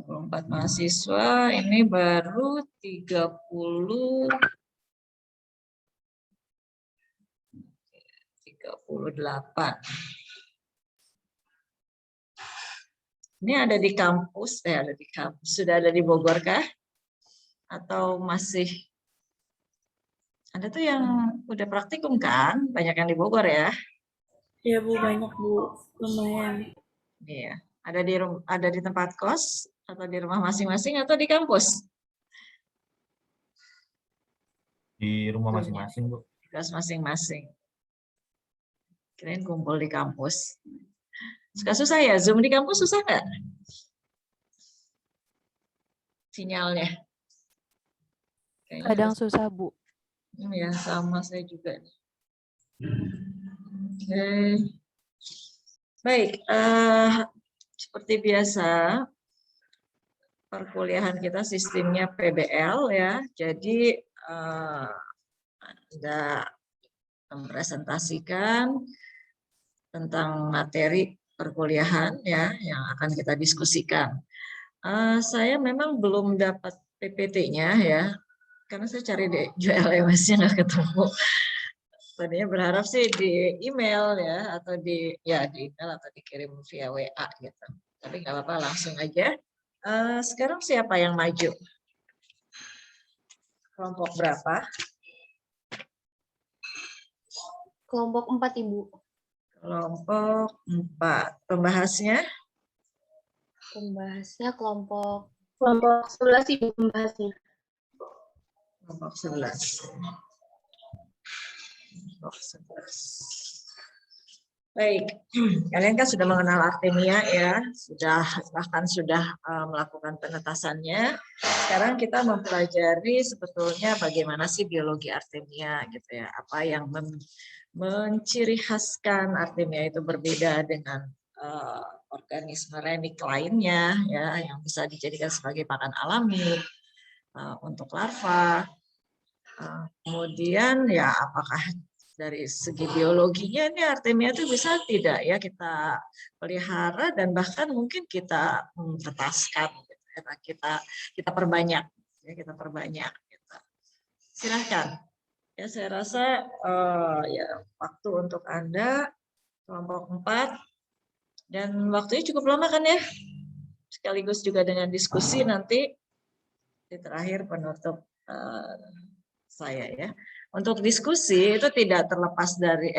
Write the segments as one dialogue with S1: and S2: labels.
S1: 4 mahasiswa, ini baru 38. Ini ada di kampus, sudah ada di Bogor kah? Atau masih? Ada tuh yang udah praktikum kan? Banyak yang di Bogor ya?
S2: Iya Bu, banyak Bu, lumayan.
S1: Iya, ada di tempat kos atau di rumah masing-masing atau di kampus?
S3: Di rumah masing-masing Bu.
S1: Di kelas masing-masing. Kirain kumpul di kampus. Suka susah ya? Zoom di kampus susah nggak? Sinyalnya?
S4: Kadang susah Bu.
S1: Ya, sama saya juga. Oke. Baik, seperti biasa, perkuliahan kita sistemnya PBL ya. Jadi Anda mempresentasikan tentang materi perkuliahan ya yang akan kita diskusikan. Saya memang belum dapat PPT-nya ya, karena saya cari di LMS-nya nggak ketemu. Tadinya berharap sih di email ya, atau di email atau dikirim via WA gitu. Tapi nggak apa-apa, langsung aja. Sekarang siapa yang maju? Kelompok berapa?
S2: Kelompok 4 Ibu.
S1: Kelompok 4. Pembahasnya?
S2: Pembahasnya kelompok 11 Ibu pembahasnya.
S1: Kelompok 11. Kelompok 11. Baik, kalian kan sudah mengenal artemia ya, bahkan sudah melakukan penetasannya. Sekarang kita mempelajari sebetulnya bagaimana sih biologi artemia gitu ya, apa yang menciri khaskan artemia itu berbeda dengan organisme remik lainnya ya, yang bisa dijadikan sebagai pakan alami untuk larva. Kemudian ya apakah dari segi biologinya ini artemia itu bisa tidak ya kita pelihara dan bahkan mungkin kita tetaskan gitu, kita perbanyak ya, gitu. Silahkan ya, saya rasa ya waktu untuk Anda kelompok 4 dan waktunya cukup lama kan ya, sekaligus juga dengan diskusi nanti di terakhir penutup saya ya. Untuk diskusi itu tidak terlepas dari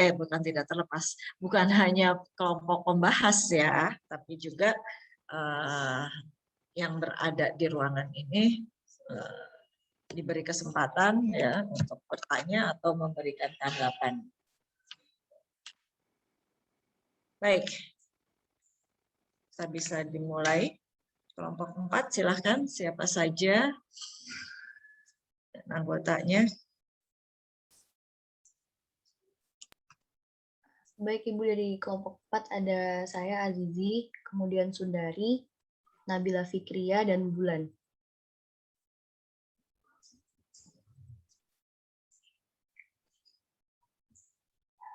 S1: bukan hanya kelompok pembahas ya, tapi juga yang berada di ruangan ini diberi kesempatan ya untuk bertanya atau memberikan tanggapan. Baik, kita bisa dimulai. Kelompok 4 silahkan, siapa saja dan anggotanya.
S2: Baik Ibu, dari kelompok 4 ada saya Azizi, kemudian Sundari, Nabila Fikria, dan Bulan.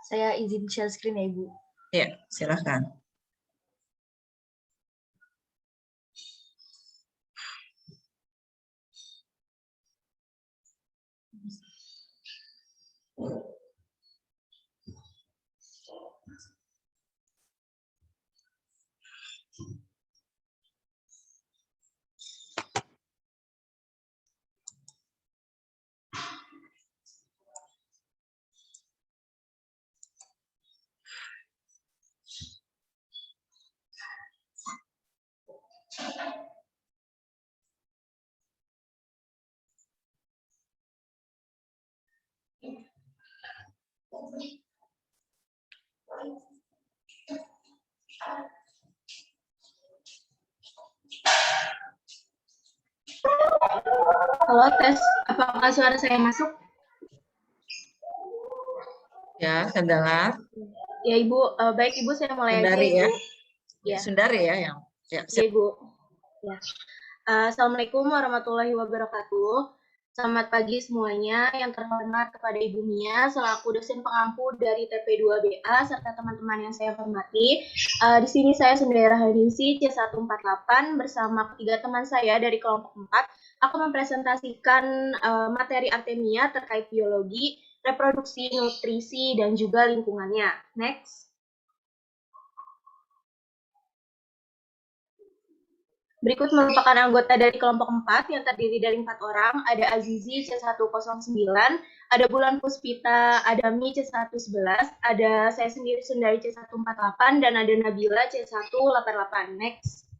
S2: Saya izin share screen ya Ibu.
S1: Ya, silahkan.
S2: Halo, tes. Apakah suara saya masuk?
S1: Ya, terdengar.
S2: Ya Ibu, baik Ibu, saya mulai
S1: Sundari
S2: aja
S1: ya.
S2: Ibu.
S1: Ya. Sundari ya yang.
S2: Ya Ibu. Ya. Assalamualaikum warahmatullahi wabarakatuh. Selamat pagi semuanya, yang terhormat kepada Ibu Mia selaku dosen pengampu dari TP2BA serta teman-teman yang saya hormati. Di sini saya Sundara Hadinsi C148 bersama ketiga teman saya dari kelompok 4 akan mempresentasikan materi Artemia terkait biologi, reproduksi, nutrisi, dan juga lingkungannya. Next. Berikut merupakan anggota dari kelompok 4 yang terdiri dari 4 orang. Ada Azizi C109, ada Bulan Puspita Adami C111, ada saya sendiri Sundari C148, dan ada Nabila C188. Next.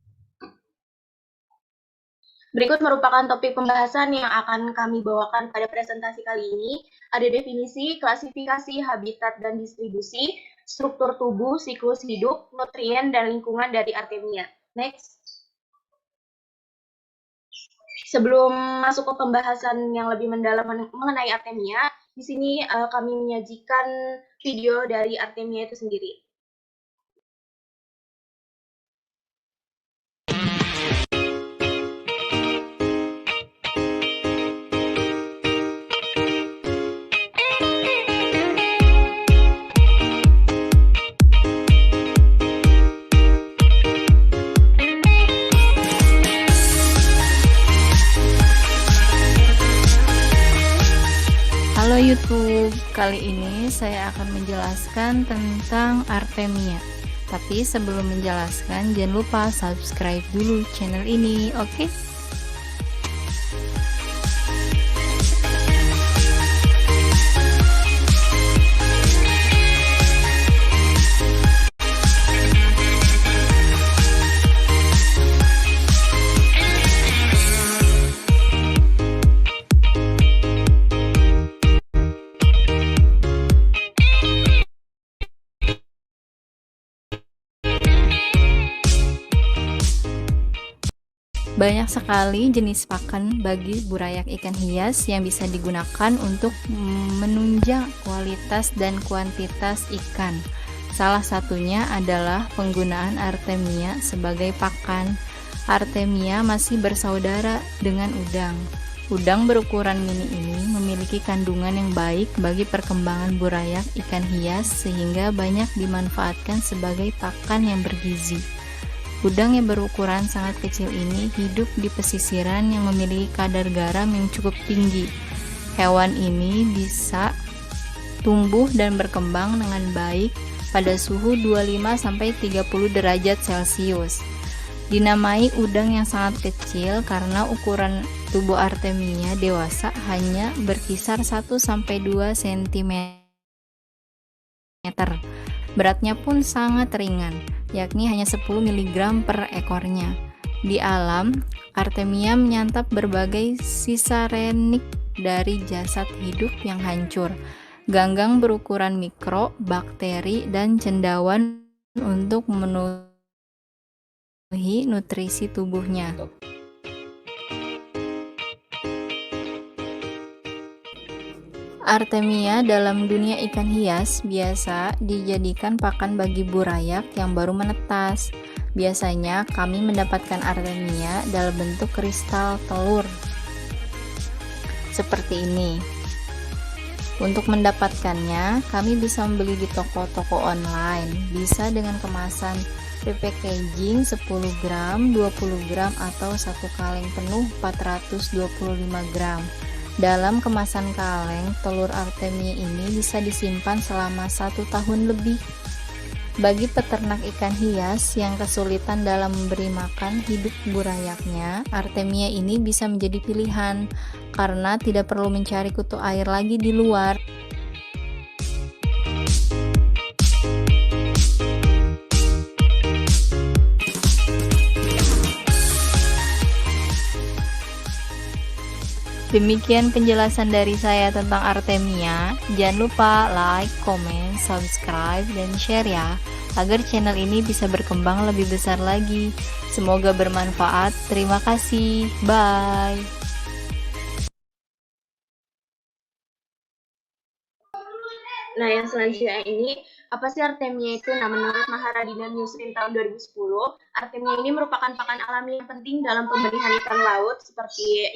S2: Berikut merupakan topik pembahasan yang akan kami bawakan pada presentasi kali ini. Ada definisi, klasifikasi, habitat, dan distribusi, struktur tubuh, siklus hidup, nutrien, dan lingkungan dari Artemia. Next. Sebelum masuk ke pembahasan yang lebih mendalam mengenai Artemia, di sini kami menyajikan video dari Artemia itu sendiri.
S4: Halo YouTube, kali ini saya akan menjelaskan tentang Artemia. Tapi sebelum menjelaskan, jangan lupa subscribe dulu channel ini, oke? Banyak sekali jenis pakan bagi burayak ikan hias yang bisa digunakan untuk menunjang kualitas dan kuantitas ikan. Salah satunya adalah penggunaan Artemia sebagai pakan. Artemia masih bersaudara dengan udang. Udang berukuran mini ini memiliki kandungan yang baik bagi perkembangan burayak ikan hias sehingga banyak dimanfaatkan sebagai pakan yang bergizi. Udang yang berukuran sangat kecil ini hidup di pesisiran yang memiliki kadar garam yang cukup tinggi. Hewan ini bisa tumbuh dan berkembang dengan baik pada suhu 25-30 derajat Celcius. Dinamai udang yang sangat kecil karena ukuran tubuh Artemia dewasa hanya berkisar 1-2 cm. Beratnya pun sangat ringan, yakni hanya 10 mg per ekornya. Di alam, Artemia menyantap berbagai sisa renik dari jasad hidup yang hancur, ganggang berukuran mikro, bakteri, dan cendawan untuk memenuhi nutrisi tubuhnya. Artemia dalam dunia ikan hias biasa dijadikan pakan bagi burayak yang baru menetas. Biasanya kami mendapatkan Artemia dalam bentuk kristal telur seperti ini. Untuk mendapatkannya, kami bisa membeli di toko-toko online. Bisa dengan kemasan repackaging 10 gram, 20 gram, atau satu kaleng penuh 425 gram. Dalam kemasan kaleng, telur Artemia ini bisa disimpan selama 1 tahun lebih. Bagi peternak ikan hias yang kesulitan dalam memberi makan hidup burayaknya, Artemia ini bisa menjadi pilihan karena tidak perlu mencari kutu air lagi di luar. Demikian penjelasan dari saya tentang Artemia. Jangan lupa like, comment, subscribe, dan share ya, agar channel ini bisa berkembang lebih besar lagi. Semoga bermanfaat. Terima kasih. Bye.
S2: Nah, yang selanjutnya ini, apa sih artemia itu? Nah, menurut Maharadina Newsrin tahun 2010, artemia ini merupakan pakan alami yang penting dalam pemberian ikan laut seperti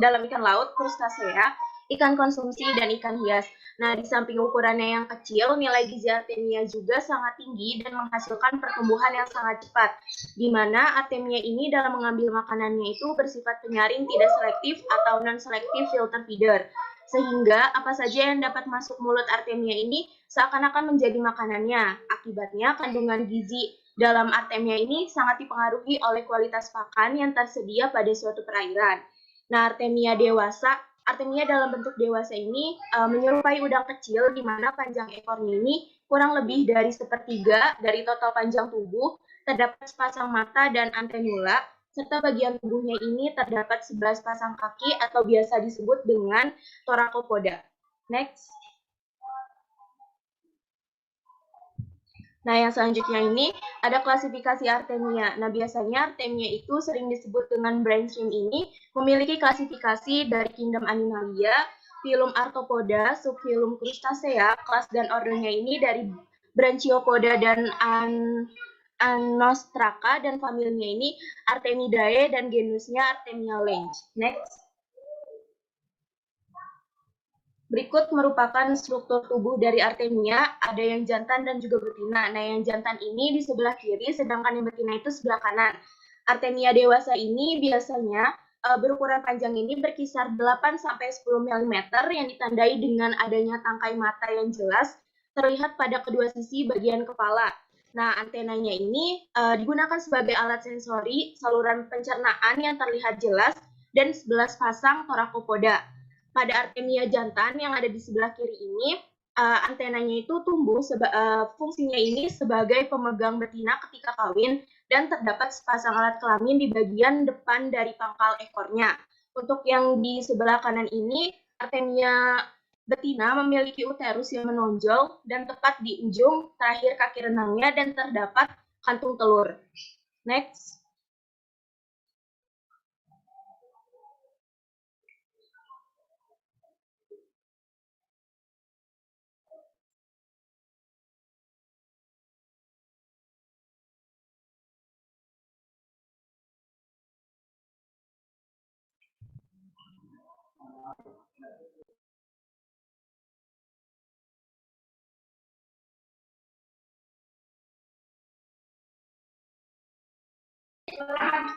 S2: dalam ikan laut, krustasea, ikan konsumsi, dan ikan hias. Nah, di samping ukurannya yang kecil, nilai gizi artemia juga sangat tinggi dan menghasilkan pertumbuhan yang sangat cepat, di mana artemia ini dalam mengambil makanannya itu bersifat penyaring tidak selektif atau non-selektif filter feeder. Sehingga apa saja yang dapat masuk mulut artemia ini seakan-akan menjadi makanannya. Akibatnya kandungan gizi dalam artemia ini sangat dipengaruhi oleh kualitas pakan yang tersedia pada suatu perairan. Nah, artemia dalam bentuk dewasa ini menyerupai udang kecil di mana panjang ekornya ini kurang lebih dari sepertiga dari total panjang tubuh, terdapat sepasang mata dan antenula, serta bagian tubuhnya ini terdapat 11 pasang kaki atau biasa disebut dengan thoracopoda. Next. Nah, yang selanjutnya ini ada klasifikasi artemia. Nah, biasanya artemia itu sering disebut dengan brainstream ini memiliki klasifikasi dari kingdom Animalia, filum Arthropoda, subfilum Crustacea, kelas dan ordernya ini dari Branchiopoda dan Anostraka, dan familinya ini Artemidae dan genusnya Artemia lange. Next. Berikut merupakan struktur tubuh dari artemia, ada yang jantan dan juga betina. Nah, yang jantan ini di sebelah kiri, sedangkan yang betina itu sebelah kanan. Artemia dewasa ini biasanya berukuran panjang ini berkisar 8-10 mm yang ditandai dengan adanya tangkai mata yang jelas terlihat pada kedua sisi bagian kepala. Nah, antenanya ini digunakan sebagai alat sensori saluran pencernaan yang terlihat jelas dan 11 pasang thoracopoda. Pada artemia jantan yang ada di sebelah kiri ini, antenanya itu tumbuh, fungsinya ini sebagai pemegang betina ketika kawin, dan terdapat sepasang alat kelamin di bagian depan dari pangkal ekornya. Untuk yang di sebelah kanan ini, artemia betina memiliki uterus yang menonjol dan tepat di ujung terakhir kaki renangnya dan terdapat kantung telur. Next.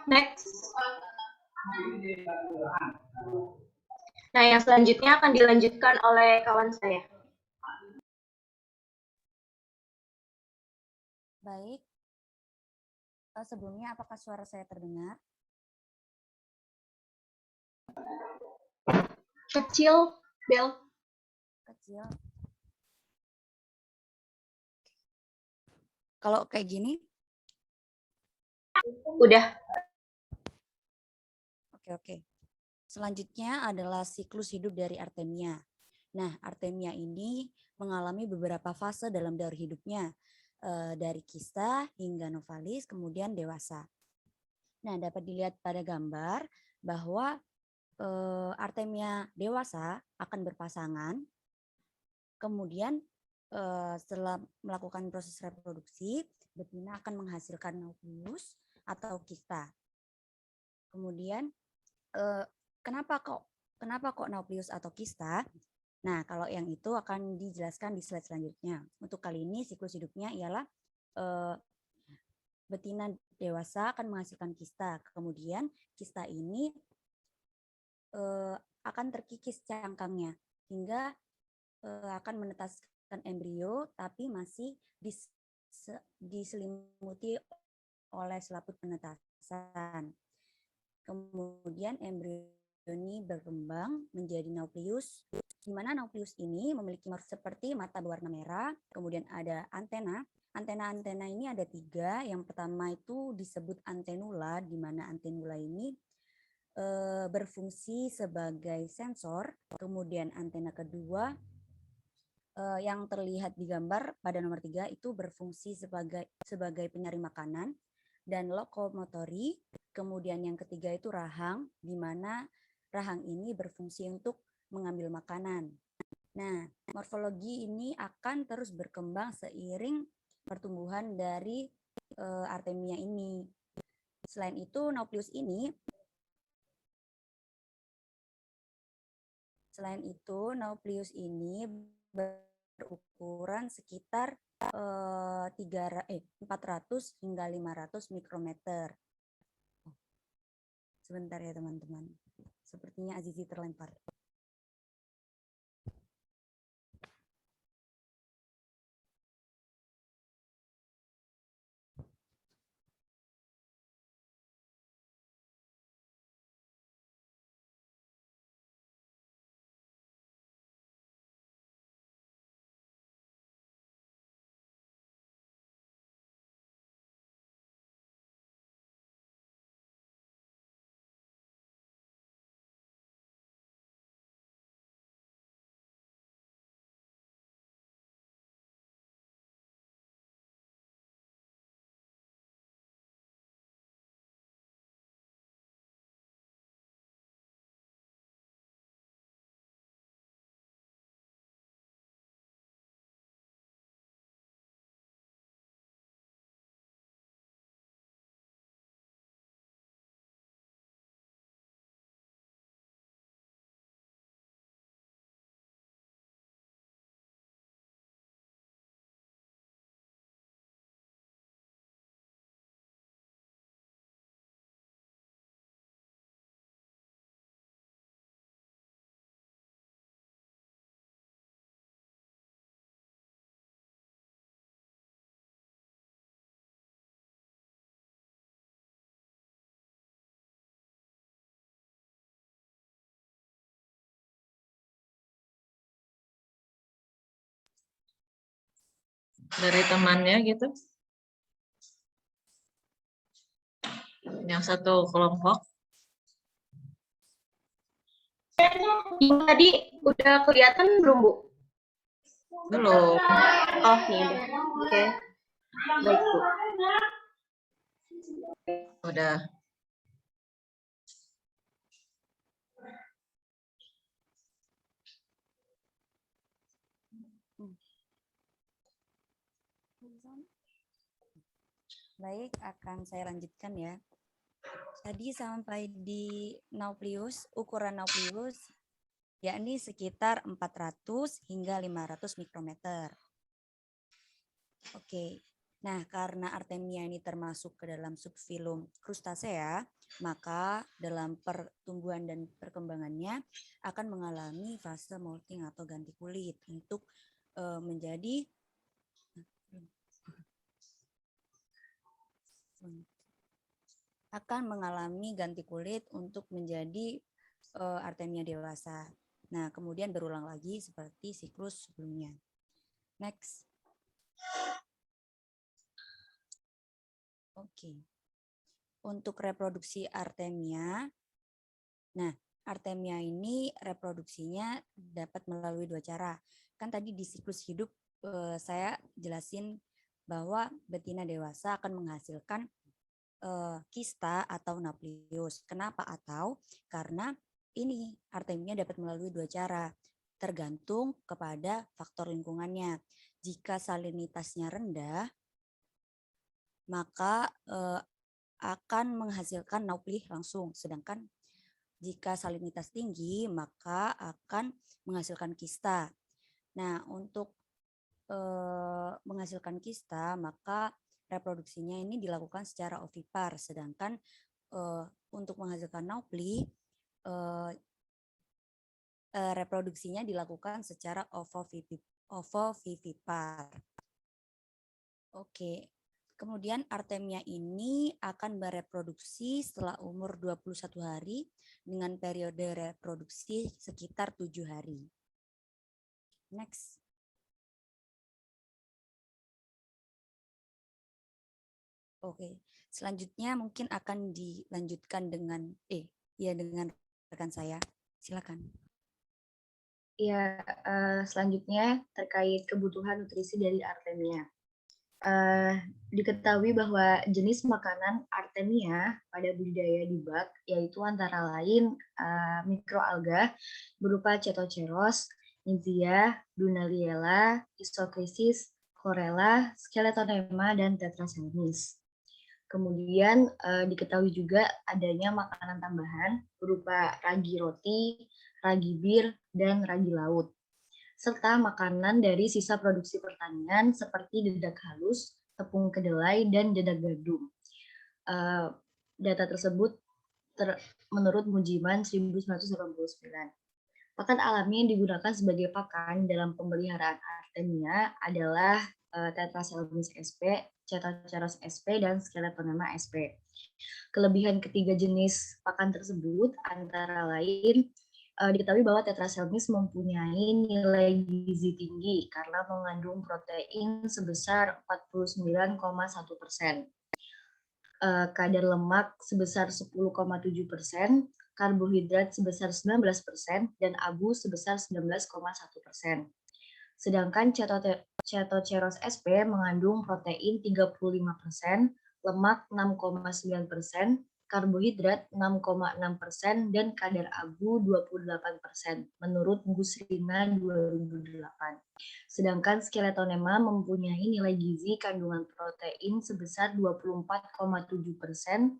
S2: Next. Nah, yang selanjutnya akan dilanjutkan oleh kawan saya.
S5: Baik. Sebelumnya, apakah suara saya terdengar?
S2: Kecil, Bel.
S5: Kecil. Kalau kayak gini?
S2: Udah.
S5: Oke. Selanjutnya adalah siklus hidup dari artemia. Nah, artemia ini mengalami beberapa fase dalam daur hidupnya, dari kista hingga novalis, kemudian dewasa. Nah, dapat dilihat pada gambar bahwa artemia dewasa akan berpasangan, kemudian setelah melakukan proses reproduksi, betina akan menghasilkan nauplius atau kista. Kemudian kenapa kok nauplius atau kista? Nah, kalau yang itu akan dijelaskan di slide selanjutnya. Untuk kali ini siklus hidupnya ialah betina dewasa akan menghasilkan kista. Kemudian kista ini akan terkikis cangkangnya hingga akan menetaskan embrio, tapi masih diselimuti oleh selaput penetasan. Kemudian embrio ini berkembang menjadi nauplius, di mana nauplius ini memiliki seperti mata berwarna merah, kemudian ada antena. Antena-antena ini ada 3. Yang pertama itu disebut antenula, di mana antenula ini berfungsi sebagai sensor. Kemudian antena kedua yang terlihat di gambar pada nomor 3 itu berfungsi sebagai penyaring makanan dan lokomotori. Kemudian yang ketiga itu rahang, di mana rahang ini berfungsi untuk mengambil makanan. Nah, morfologi ini akan terus berkembang seiring pertumbuhan dari Artemia ini. Selain itu, Nauplius ini berukuran sekitar 400 hingga 500 mikrometer. Sebentar ya teman-teman. Sepertinya Azizi terlempar.
S1: Dari temannya gitu. Yang satu kelompok.
S2: Tadi udah kelihatan belum, Bu?
S1: Belum.
S2: Oh, nih udah. Oke. Baik, Bu.
S1: Udah.
S5: Baik, akan saya lanjutkan ya. Tadi sampai di Nauplius, ukuran Nauplius yakni sekitar 400 hingga 500 mikrometer. Oke. Nah, karena Artemia ini termasuk ke dalam subfilum Crustacea, maka dalam pertumbuhan dan perkembangannya akan mengalami fase molting atau ganti kulit untuk menjadi ganti kulit untuk menjadi Artemia dewasa. Nah, kemudian berulang lagi seperti siklus sebelumnya. Next. Oke. Untuk reproduksi Artemia, nah Artemia ini reproduksinya dapat melalui dua cara. Kan tadi di siklus hidup saya jelasin bahwa betina dewasa akan menghasilkan kista atau Nauplius. Kenapa? Karena ini Artemia dapat melalui dua cara, tergantung kepada faktor lingkungannya. Jika salinitasnya rendah, maka akan menghasilkan Naupli langsung. Sedangkan jika salinitas tinggi, maka akan menghasilkan kista. Nah, untuk menghasilkan kista, maka reproduksinya ini dilakukan secara ovipar. Sedangkan untuk menghasilkan Naupli, reproduksinya dilakukan secara ovovivipar. Oke. Kemudian Artemia ini akan bereproduksi setelah umur 21 hari dengan periode reproduksi sekitar 7 hari. Next. Oke, selanjutnya mungkin akan dilanjutkan dengan dengan rekan saya. Silakan.
S6: Ya, selanjutnya terkait kebutuhan nutrisi dari Artemia. Diketahui bahwa jenis makanan Artemia pada budidaya di bak yaitu antara lain mikroalga berupa Chetoceros Nizia, Dunaliella, Isokrisis, Chlorella, Skeletonema, dan Tetraselmis. Kemudian diketahui juga adanya makanan tambahan berupa ragi roti, ragi bir, dan ragi laut. Serta makanan dari sisa produksi pertanian seperti dedak halus, tepung kedelai, dan dedak gandum. Data tersebut menurut Mujiman 1989. Pakan alami yang digunakan sebagai pakan dalam pemeliharaan Artemia adalah Tetraselmis sp, Cetoceros sp, dan Skeletonema sp. Kelebihan ketiga jenis pakan tersebut antara lain diketahui bahwa Tetraselmis mempunyai nilai gizi tinggi karena mengandung protein sebesar 49,1%, kadar lemak sebesar 10,7%, karbohidrat sebesar 19%, dan abu sebesar 19,1%. Sedangkan Cetoceros sp mengandung protein 35%, lemak 6,9%, karbohidrat 6,6%, dan kadar abu 28% menurut Gusrina 2008. Sedangkan Skeletonema mempunyai nilai gizi kandungan protein sebesar 24,7%,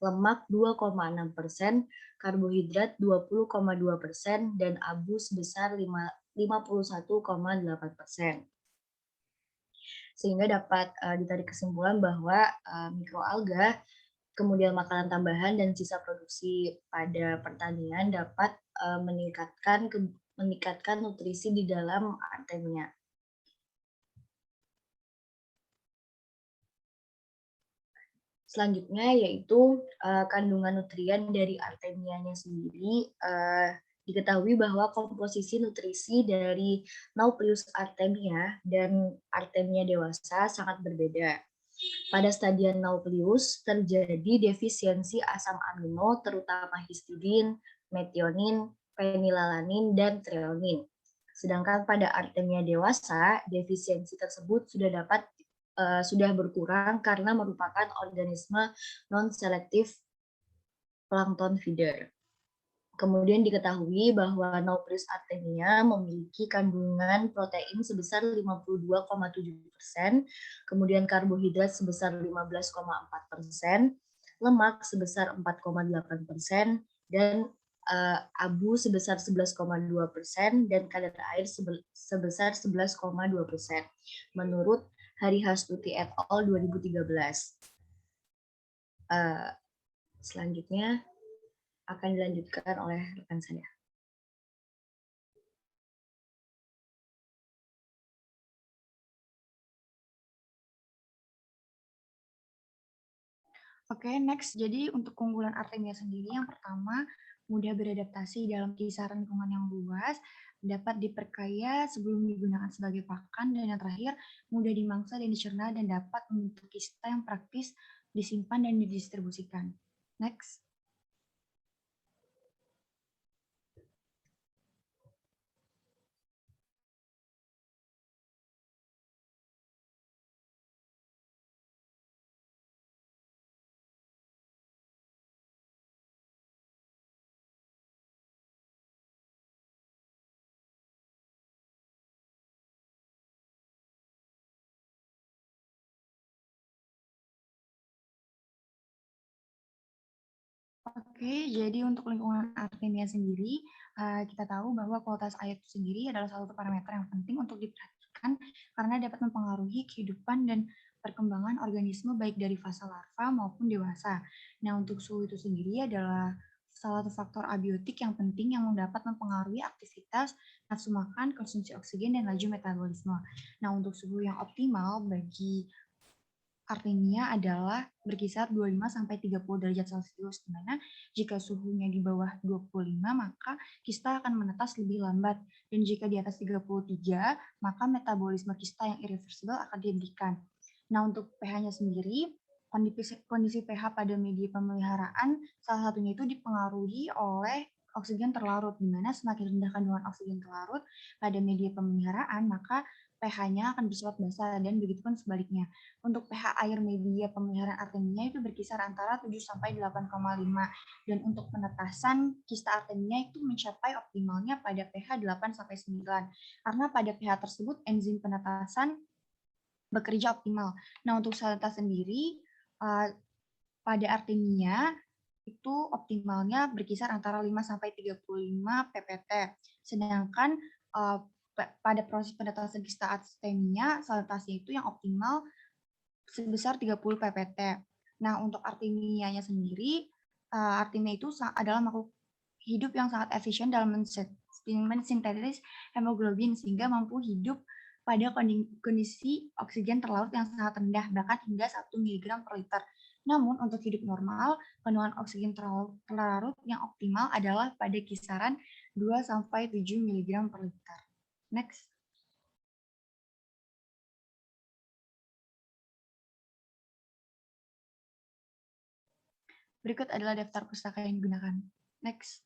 S6: lemak 2,6%, karbohidrat 20,2%, dan abu sebesar 51,8%. Sehingga dapat ditarik kesimpulan bahwa mikroalga, kemudian makanan tambahan dan sisa produksi pada pertanian dapat meningkatkan nutrisi di dalam Artemia. Selanjutnya yaitu kandungan nutrien dari Artemianya sendiri. Diketahui bahwa komposisi nutrisi dari Nauplius artemia dan Artemia dewasa sangat berbeda. Pada stadium Nauplius terjadi defisiensi asam amino terutama histidin, metionin, fenilalanin, dan treonin. Sedangkan pada Artemia dewasa defisiensi tersebut sudah berkurang karena merupakan organisme non-selektif plankton feeder. Kemudian diketahui bahwa Nauplius artemia memiliki kandungan protein sebesar 52,7%, kemudian karbohidrat sebesar 15,4%, lemak sebesar 4,8%, dan abu sebesar 11,2%, dan kadar air sebesar 11,2%, menurut Harihastuti et al. 2013. Selanjutnya akan dilanjutkan oleh rekan saya.
S7: Oke, next. Jadi untuk keunggulan Artemia sendiri, yang pertama, mudah beradaptasi dalam kisaran lingkungan yang luas, dapat diperkaya sebelum digunakan sebagai pakan, dan yang terakhir, mudah dimangsa dan dicerna dan dapat membentuk kista yang praktis disimpan dan didistribusikan. Next. Oke, jadi untuk lingkungan Artemia sendiri, kita tahu bahwa kualitas air itu sendiri adalah salah satu parameter yang penting untuk diperhatikan karena dapat mempengaruhi kehidupan dan perkembangan organisme baik dari fase larva maupun dewasa. Nah, untuk suhu itu sendiri adalah salah satu faktor abiotik yang penting yang dapat mempengaruhi aktivitas nafsu makan, konsumsi oksigen, dan laju metabolisme. Nah, untuk suhu yang optimal bagi Artemia adalah berkisar 25-30 derajat Celcius, di mana jika suhunya di bawah 25, maka kista akan menetas lebih lambat. Dan jika di atas 33, maka metabolisme kista yang irreversibel akan dihentikan. Nah, untuk pH-nya sendiri, kondisi pH pada media pemeliharaan salah satunya itu dipengaruhi oleh oksigen terlarut, di mana semakin rendah kandungan oksigen terlarut pada media pemeliharaan, maka pH-nya akan bersifat basa dan begitu pun sebaliknya. Untuk pH air media pemeliharaan artemia itu berkisar antara 7 sampai 8,5 dan untuk penetasan kista artemia itu mencapai optimalnya pada pH 8 sampai 9 karena pada pH tersebut enzim penetasan bekerja optimal. Nah, untuk sel netas sendiri pada artemia itu optimalnya berkisar antara 5 sampai 35 ppt. Sedangkan pada proses penetasan kista artemia, sel netasnya itu yang optimal sebesar 30 ppt. Nah, untuk artemianya sendiri, artemia itu adalah makhluk hidup yang sangat efisien dalam mensintesis hemoglobin sehingga mampu hidup pada kondisi oksigen terlarut yang sangat rendah, bahkan hingga 1 mg per liter. Namun, untuk hidup normal, kandungan oksigen terlarut yang optimal adalah pada kisaran 2 sampai 7 mg per liter. Next. Berikut adalah daftar pustaka yang digunakan. Next.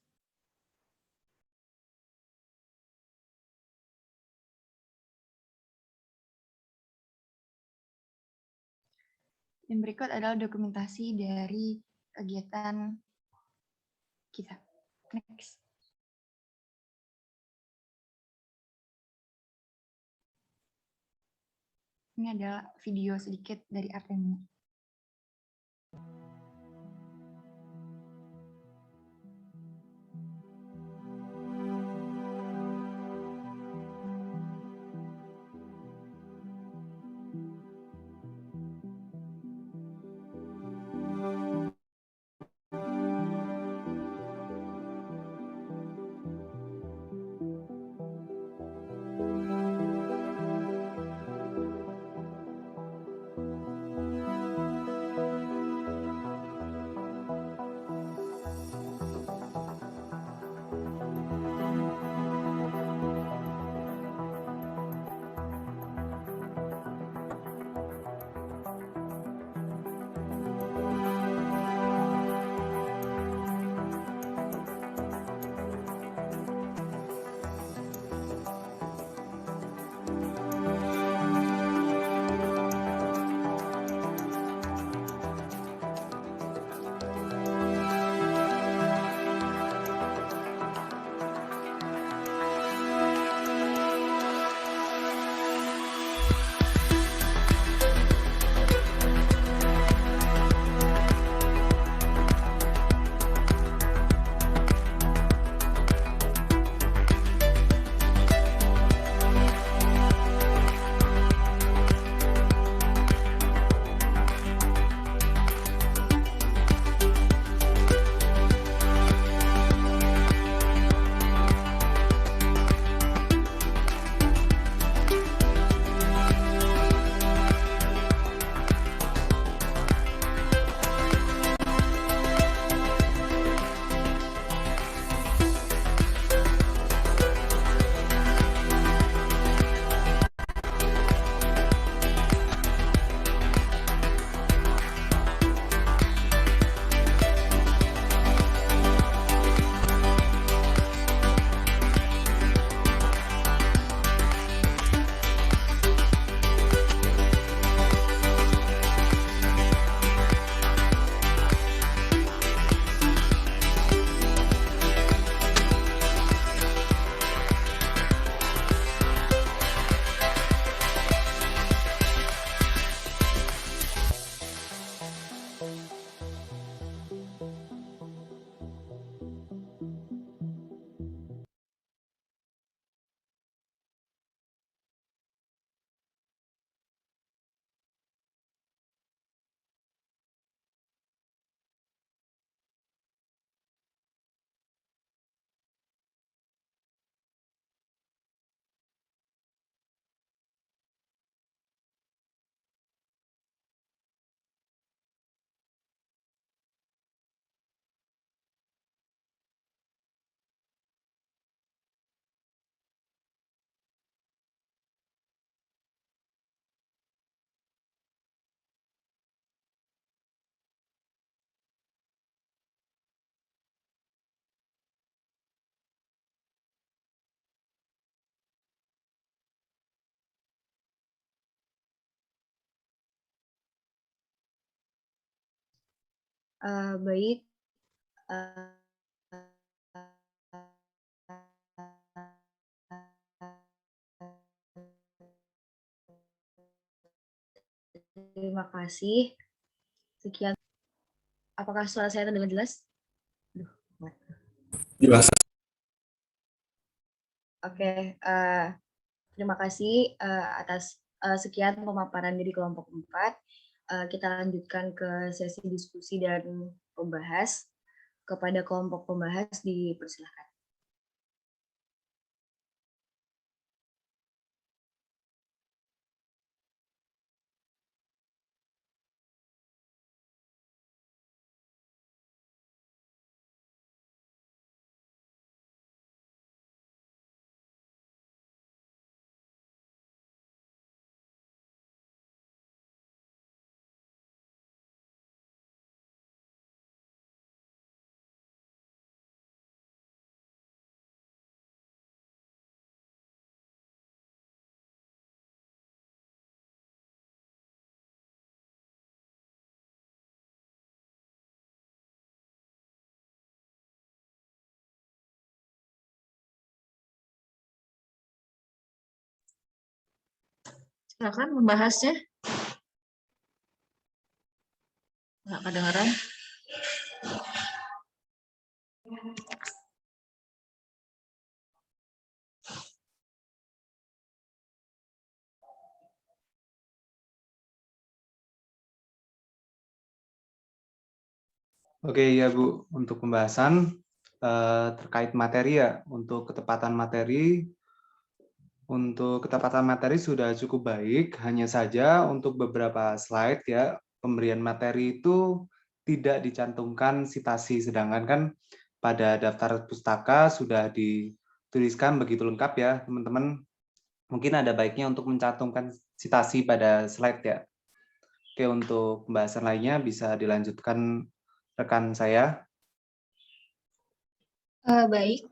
S7: Dan berikut adalah dokumentasi dari kegiatan kita. Next. Ini adalah video sedikit dari Artemia.
S6: Baik, eh, terima kasih. Sekian. Apakah suara saya terdengar jelas?
S8: Jelas.
S6: Oke, terima kasih atas sekian pemaparan dari kelompok 4. Kita lanjutkan ke sesi diskusi dan pembahas. Kepada kelompok pembahas dipersilakan.
S1: Silakan membahasnya. Nggak kedengaran.
S9: Oke ya Bu, untuk pembahasan terkait materi ya, untuk ketepatan materi sudah cukup baik, hanya saja untuk beberapa slide ya, pemberian materi itu tidak dicantumkan sitasi, sedangkan kan pada daftar pustaka sudah dituliskan begitu lengkap ya teman-teman. Mungkin ada baiknya untuk mencantumkan sitasi pada slide ya. Oke, untuk pembahasan lainnya bisa dilanjutkan rekan saya.
S10: Baik,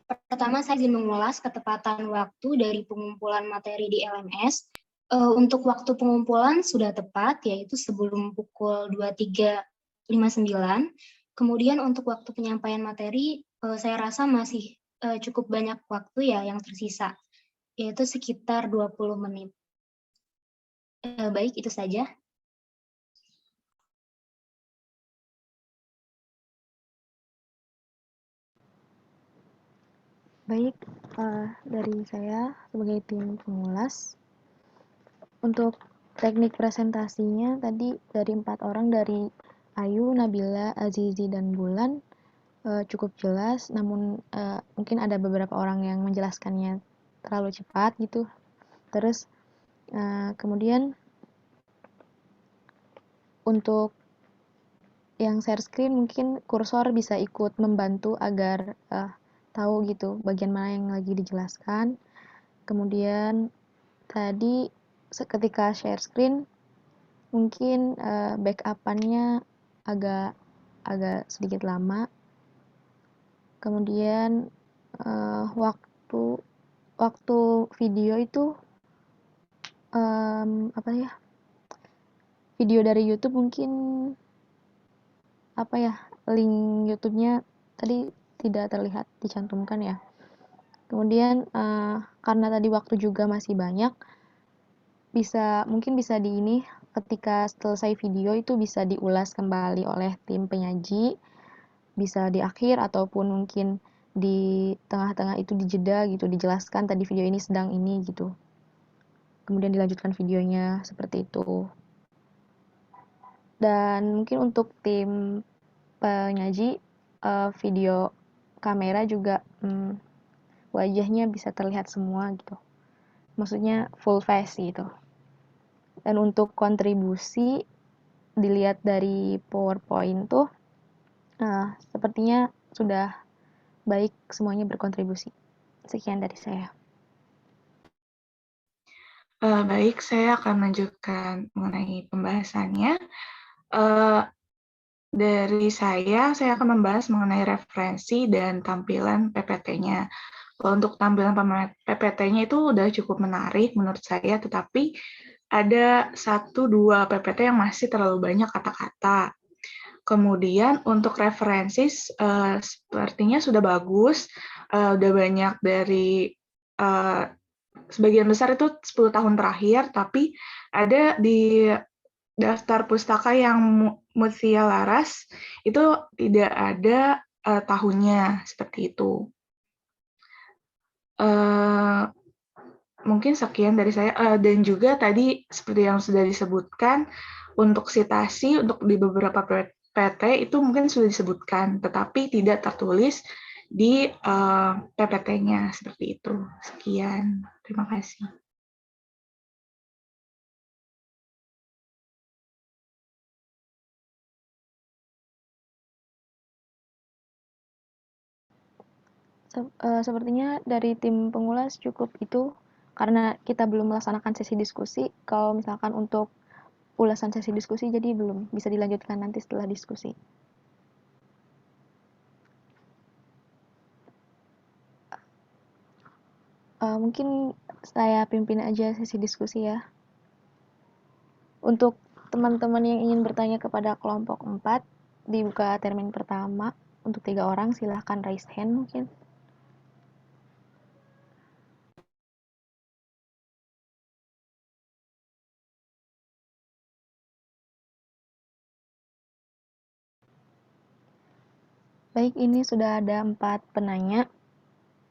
S10: pertama saya ingin mengulas ketepatan waktu dari pengumpulan materi di LMS. Untuk waktu pengumpulan sudah tepat, yaitu sebelum pukul 23.59. Kemudian untuk waktu penyampaian materi, saya rasa masih cukup banyak waktu ya yang tersisa, yaitu sekitar 20 menit. Baik, itu saja.
S11: Baik, dari saya sebagai tim pengulas, untuk teknik presentasinya tadi dari 4 orang, dari Ayu, Nabila, Azizi, dan Bulan, cukup jelas, namun mungkin ada beberapa orang yang menjelaskannya terlalu cepat gitu. Terus kemudian untuk yang share screen mungkin kursor bisa ikut membantu agar tahu gitu bagian mana yang lagi dijelaskan. Kemudian tadi ketika share screen mungkin backup-annya agak sedikit lama. Kemudian waktu video itu video dari YouTube mungkin link YouTube-nya tadi tidak terlihat dicantumkan ya. Kemudian karena tadi waktu juga masih banyak, mungkin bisa ketika selesai video itu bisa diulas kembali oleh tim penyaji, bisa di akhir ataupun mungkin di tengah-tengah itu dijeda gitu, dijelaskan tadi video ini sedang ini gitu. Kemudian dilanjutkan videonya seperti itu. Dan mungkin untuk tim penyaji, video kamera juga wajahnya bisa terlihat semua gitu. Maksudnya full face gitu. Dan untuk kontribusi dilihat dari PowerPoint tuh sepertinya sudah baik semuanya berkontribusi. Sekian dari saya.
S12: Baik, saya akan lanjutkan mengenai pembahasannya. Dari saya akan membahas mengenai referensi dan tampilan PPT-nya. Untuk tampilan PPT-nya itu udah cukup menarik menurut saya, tetapi ada 1-2 PPT yang masih terlalu banyak kata-kata. Kemudian untuk referensi sepertinya sudah bagus, udah banyak dari sebagian besar itu 10 tahun terakhir, tapi ada di daftar pustaka yang Mutia Laras itu tidak ada tahunnya seperti itu. Mungkin sekian dari saya, dan juga tadi seperti yang sudah disebutkan, untuk sitasi untuk di beberapa PT itu mungkin sudah disebutkan, tetapi tidak tertulis di PPT-nya seperti itu. Sekian, terima kasih.
S11: Sepertinya dari tim pengulas cukup itu, karena kita belum melaksanakan sesi diskusi. Kalau misalkan untuk ulasan sesi diskusi, jadi belum bisa dilanjutkan nanti setelah diskusi. Mungkin saya pimpin aja sesi diskusi ya. Untuk teman-teman yang ingin bertanya kepada kelompok 4, dibuka termin pertama. Untuk 3 orang, silahkan raise hand mungkin. Baik, ini sudah ada 4 penanya.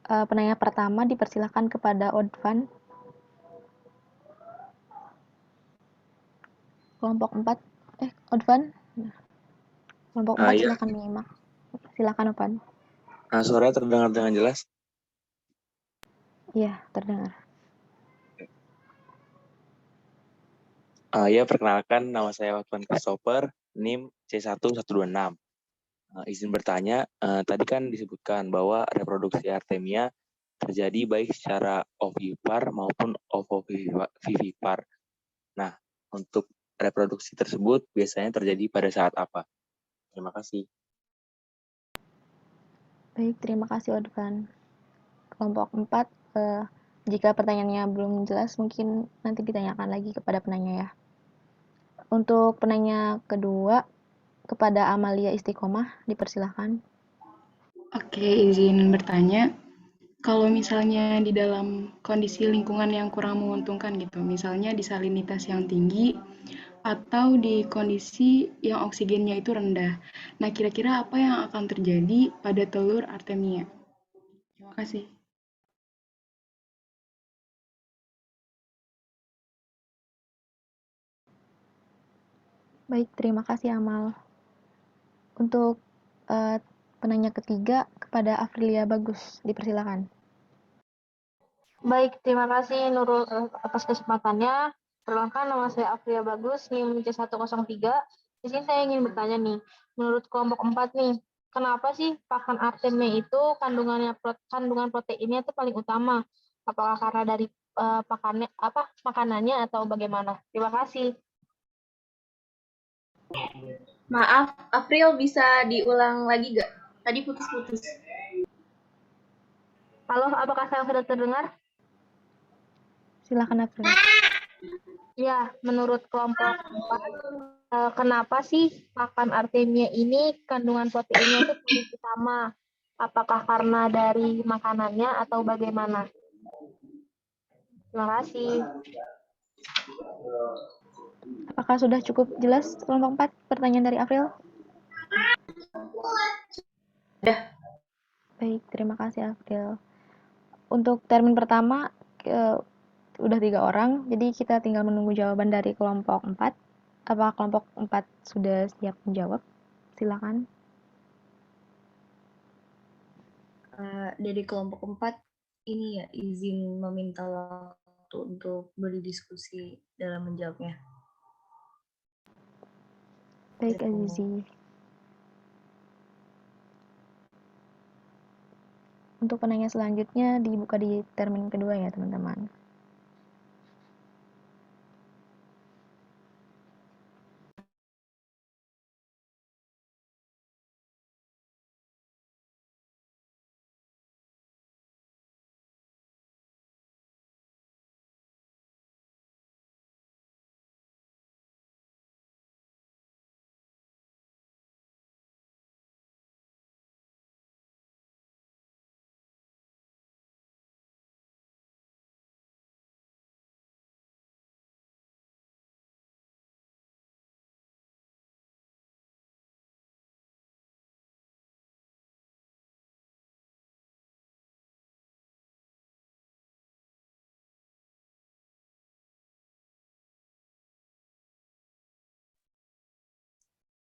S11: Penanya pertama dipersilakan kepada Odvan. Kelompok 4, Odvan. Kelompok 4
S8: Iya.
S11: silakan menyimak. Silakan Odvan.
S8: Suara terdengar dengan jelas?
S11: Iya, terdengar.
S8: Ya, perkenalkan nama saya Otvan Christopher, NIM C1126. Izin bertanya, tadi kan disebutkan bahwa reproduksi Artemia terjadi baik secara ovipar maupun ovovivipar. Nah, untuk reproduksi tersebut biasanya terjadi pada saat apa? Terima kasih.
S11: Baik, terima kasih Odvan. Kelompok 4, jika pertanyaannya belum jelas, mungkin nanti ditanyakan lagi kepada penanya ya. Untuk penanya kedua, kepada Amalia Istiqomah, dipersilahkan.
S13: Oke, izin bertanya. Kalau misalnya di dalam kondisi lingkungan yang kurang menguntungkan gitu, misalnya di salinitas yang tinggi atau di kondisi yang oksigennya itu rendah. Nah, kira-kira apa yang akan terjadi pada telur Artemia? Terima kasih.
S11: Baik, terima kasih Amal. Untuk penanya ketiga, kepada Afrilia Bagus, dipersilakan.
S14: Baik, terima kasih Nurul atas kesempatannya. Perkenalkan, nama saya Afrilia Bagus, NIM C103. Di sini saya ingin bertanya nih, menurut kelompok 4 nih, kenapa sih pakan Artemia itu kandungan proteinnya itu paling utama? Apakah karena dari makanannya atau bagaimana? Terima kasih.
S2: Maaf, April bisa diulang lagi gak? Tadi putus-putus.
S14: Halo, apakah saya sudah terdengar?
S11: Silakan April.
S14: Ya, menurut kelompok 4, kenapa sih pakan Artemia ini kandungan proteinnya itu paling utama? Apakah karena dari makanannya atau bagaimana? Terima kasih.
S11: Apakah sudah cukup jelas kelompok 4 pertanyaan dari April?
S2: Sudah.
S11: Baik, terima kasih April. Untuk termin pertama, udah 3 orang, jadi kita tinggal menunggu jawaban dari kelompok 4. Apakah kelompok 4 sudah siap menjawab? Silakan.
S6: Dari kelompok 4 ini ya izin meminta waktu untuk berdiskusi dalam menjawabnya.
S11: Baik, Azizi. Untuk penanya selanjutnya dibuka di termin kedua ya, teman-teman.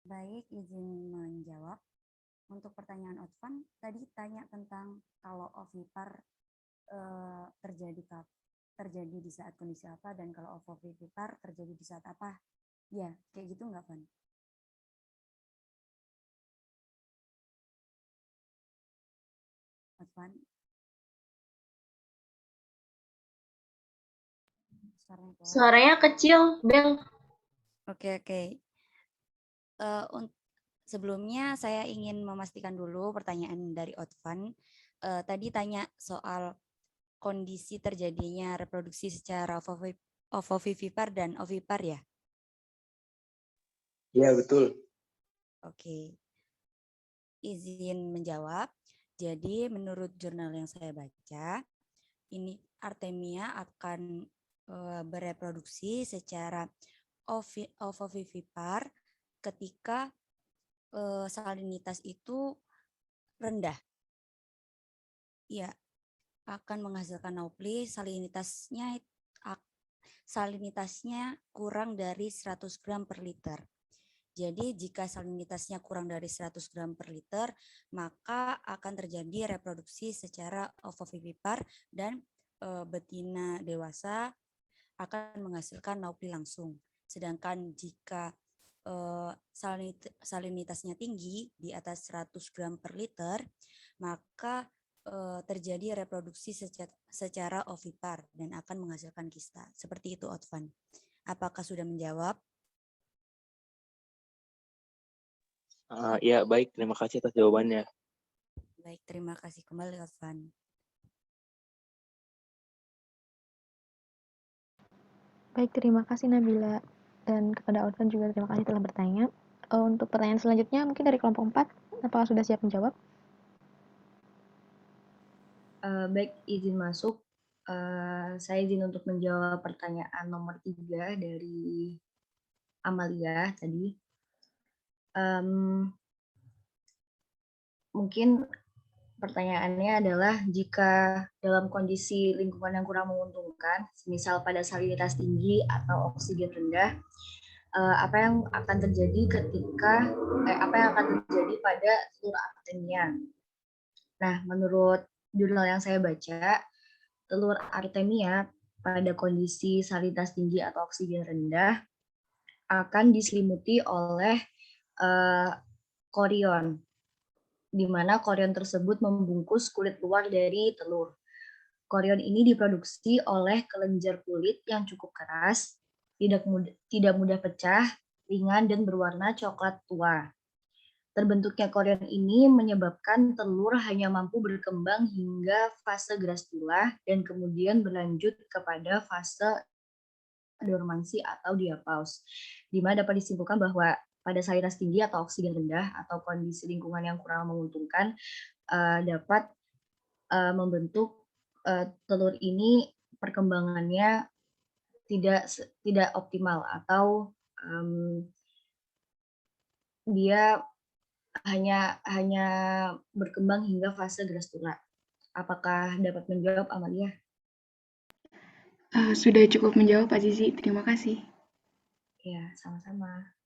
S5: Baik, izin menjawab. Untuk pertanyaan Otvan, tadi tanya tentang kalau ovipar terjadi di saat kondisi apa, dan kalau ovovivipar terjadi di saat apa. Ya, kayak gitu nggak, Van? Otvan?
S2: Suaranya kecil, Bel.
S5: Oke. Sebelumnya saya ingin memastikan dulu pertanyaan dari Otvan. Tadi tanya soal kondisi terjadinya reproduksi secara ovovivipar dan ovipar ya?
S8: Iya, betul.
S5: Oke. Izin menjawab. Jadi menurut jurnal yang saya baca, ini Artemia akan bereproduksi secara ovovivipar ketika salinitas itu rendah. Ya, akan menghasilkan naupli, salinitasnya kurang dari 100 gram per liter. Jadi jika salinitasnya kurang dari 100 gram per liter, maka akan terjadi reproduksi secara ovovivipar dan betina dewasa akan menghasilkan naupli langsung. Sedangkan jika salinitasnya tinggi di atas 100 gram per liter, maka terjadi reproduksi secara ovipar dan akan menghasilkan kista. Seperti itu, Otvan. Apakah sudah menjawab?
S8: Ya, baik. Terima kasih atas jawabannya.
S5: Baik, terima kasih kembali, Otvan.
S11: Baik, terima kasih Nabila. Dan kepada Otvan juga terima kasih telah bertanya. Untuk pertanyaan selanjutnya mungkin dari kelompok 4, apakah sudah siap menjawab?
S6: Baik, izin masuk. Saya izin untuk menjawab pertanyaan nomor 3 dari Amalia tadi. Mungkin pertanyaannya adalah jika dalam kondisi lingkungan yang kurang menguntungkan, misal pada salinitas tinggi atau oksigen rendah, apa yang akan terjadi pada telur Artemia? Nah, menurut jurnal yang saya baca, telur Artemia pada kondisi salinitas tinggi atau oksigen rendah akan diselimuti oleh korion, di mana korion tersebut membungkus kulit luar dari telur. Korion ini diproduksi oleh kelenjar kulit yang cukup keras, tidak mudah pecah, ringan, dan berwarna coklat tua. Terbentuknya korion ini menyebabkan telur hanya mampu berkembang hingga fase grastula dan kemudian berlanjut kepada fase dormansi atau diapause, di mana dapat disimpulkan bahwa pada salinitas tinggi atau oksigen rendah atau kondisi lingkungan yang kurang menguntungkan dapat membentuk telur ini perkembangannya tidak optimal atau dia hanya berkembang hingga fase grastula. Apakah dapat menjawab, Amalia?
S13: Sudah cukup menjawab, Pak Zizi. Terima kasih.
S6: Ya, sama-sama.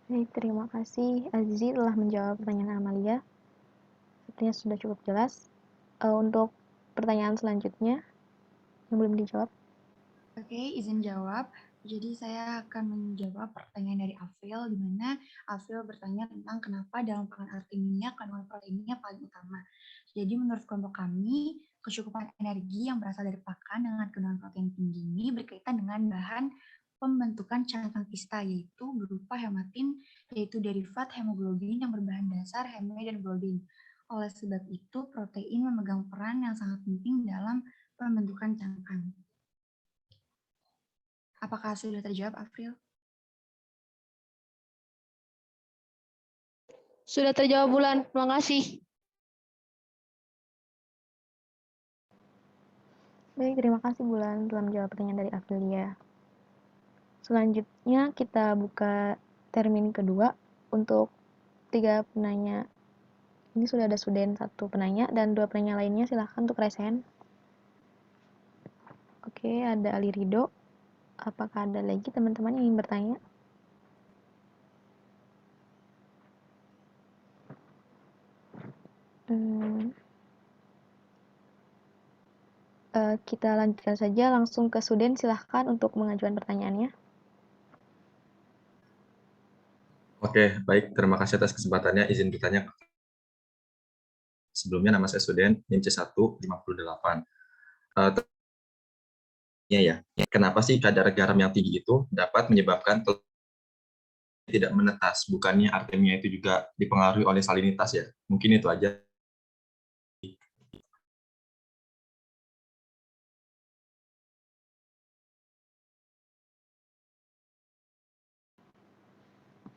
S11: Baik, terima kasih Azizi telah menjawab pertanyaan Amalia. Sepertinya sudah cukup jelas. Untuk pertanyaan selanjutnya yang belum dijawab.
S7: Oke, izin jawab. Jadi saya akan menjawab pertanyaan dari Afril, di mana Afril bertanya tentang kenapa dalam pakan Artemia kandungan proteinnya paling utama. Jadi menurut kelompok kami, kecukupan energi yang berasal dari pakan dengan kandungan protein tinggi ini berkaitan dengan bahan pembentukan cangkang kista, yaitu berupa hematin, yaitu derivat hemoglobin yang berbahan dasar heme dan globin. Oleh sebab itu, protein memegang peran yang sangat penting dalam pembentukan cangkang. Apakah sudah terjawab, April?
S14: Sudah terjawab, Bulan. Terima kasih.
S11: Baik, terima kasih Bulan telah menjawab pertanyaan dari Aprilia. Selanjutnya kita buka termin kedua untuk 3 penanya. Ini sudah ada Suden 1 penanya dan 2 penanya lainnya, silahkan untuk resen. Oke, ada Ali Rido. Apakah ada lagi teman-teman yang ingin bertanya? Hmm, kita lanjutkan saja langsung ke Suden, silahkan untuk mengajukan pertanyaannya.
S15: Oke, baik. Terima kasih atas kesempatannya. Izin bertanya. Sebelumnya nama saya Suden, NIM C158. Ya, kenapa sih kadar garam yang tinggi itu dapat menyebabkan tidak menetas? Bukannya artemia itu juga dipengaruhi oleh salinitas ya? Mungkin itu aja.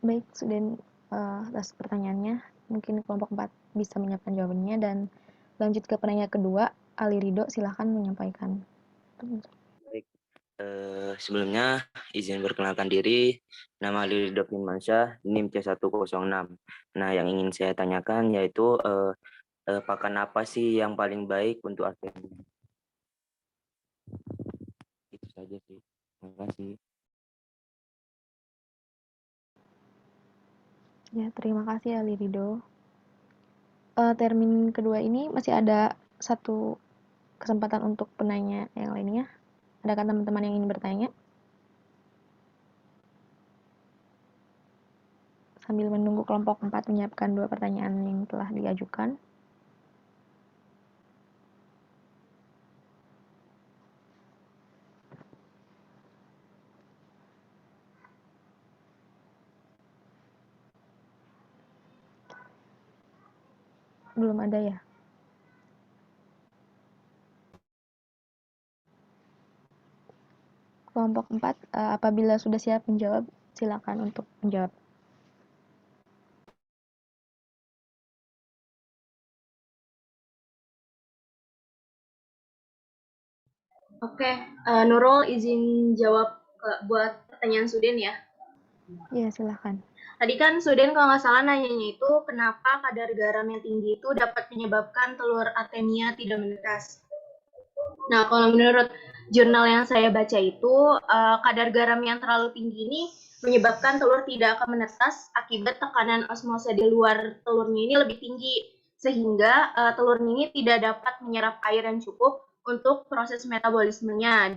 S11: Baik, Suden, atas pertanyaannya. Mungkin kelompok 4 bisa menyiapkan jawabannya, dan lanjut ke penanya kedua, Ali Ridho, silahkan menyampaikan.
S16: Baik, sebelumnya izin perkenalkan diri, nama Ali Ridho Firmansyah, NIM C106. Nah, yang ingin saya tanyakan yaitu pakan apa sih yang paling baik untuk artemia? Itu saja sih. Terima kasih.
S11: Ya, terima kasih Ali Ridho. Termin kedua ini masih ada satu kesempatan untuk penanya yang lainnya. Adakah teman-teman yang ingin bertanya? Sambil menunggu kelompok 4 menyiapkan 2 pertanyaan yang telah diajukan. Belum ada ya? Kelompok 4, apabila sudah siap menjawab, silakan untuk menjawab.
S2: Oke, Nurul izin jawab buat pertanyaan Suden ya.
S11: Iya, silakan.
S2: Tadi kan Suden kalau nggak salah nanyanya itu kenapa kadar garam yang tinggi itu dapat menyebabkan telur artemia tidak menetas. Nah, kalau menurut jurnal yang saya baca itu kadar garam yang terlalu tinggi ini menyebabkan telur tidak akan menetas akibat tekanan osmosa di luar telurnya ini lebih tinggi, sehingga telurnya ini tidak dapat menyerap air yang cukup untuk proses metabolismenya.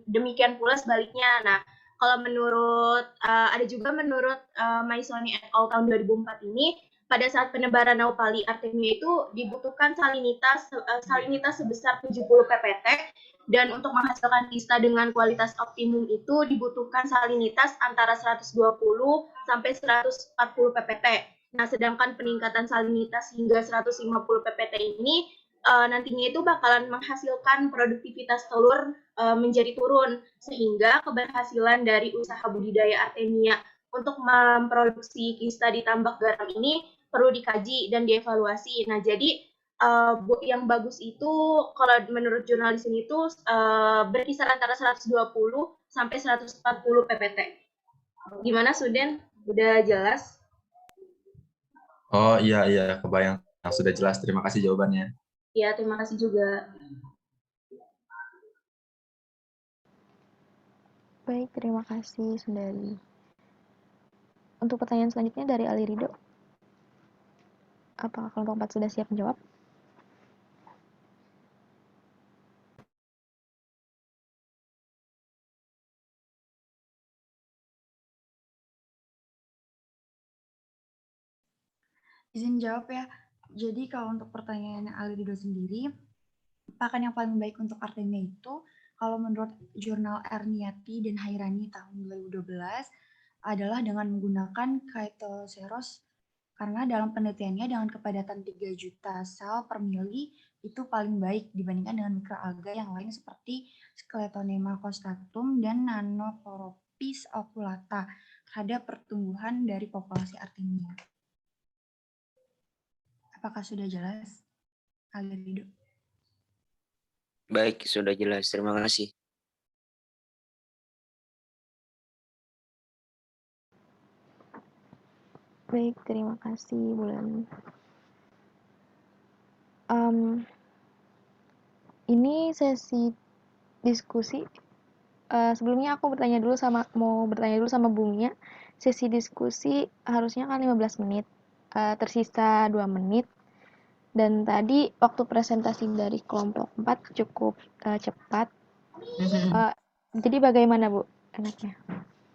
S2: Demikian pula sebaliknya. Nah, kalau menurut ada juga menurut Maisoni et al. Tahun 2004 ini, pada saat penebaran naupali artemia itu dibutuhkan salinitas sebesar 70 ppt, dan untuk menghasilkan kista dengan kualitas optimum itu dibutuhkan salinitas antara 120 sampai 140 ppt. Nah, sedangkan peningkatan salinitas hingga 150 ppt ini nantinya itu bakalan menghasilkan produktivitas telur menjadi turun, sehingga keberhasilan dari usaha budidaya artemia untuk memproduksi kista di tambak garam ini perlu dikaji dan dievaluasi. Nah, jadi yang bagus itu kalau menurut jurnalis ini itu berkisar antara 120 sampai 140 ppt. Gimana Suden? Udah jelas?
S15: Oh iya, kebayang. Sudah jelas, terima kasih jawabannya.
S2: Ya, terima kasih juga.
S11: Baik, terima kasih Sundari. Untuk pertanyaan selanjutnya dari Ali Ridho. Apakah kelompok 4 sudah siap menjawab?
S7: Izin jawab ya. Jadi kalau untuk pertanyaan Ali Ridho sendiri, pakan yang paling baik untuk artemia itu, kalau menurut jurnal Erniati dan Hairani tahun 2012, adalah dengan menggunakan Chaetoceros, karena dalam penelitiannya dengan kepadatan 3 juta sel per mili itu paling baik dibandingkan dengan mikroalga yang lain seperti Scletonema costatum dan Nanochoropis oculata terhadap pertumbuhan dari populasi artemia. Apakah sudah jelas, Ali Ridho?
S16: Baik, sudah jelas. Terima kasih.
S11: Baik, terima kasih Bulan. Ini sesi diskusi. Sebelumnya aku mau bertanya dulu sama Bungnya. Sesi diskusi harusnya kan 15 menit. Tersisa 2 menit. Dan tadi waktu presentasi dari kelompok 4 cukup cepat. Jadi bagaimana Bu enaknya?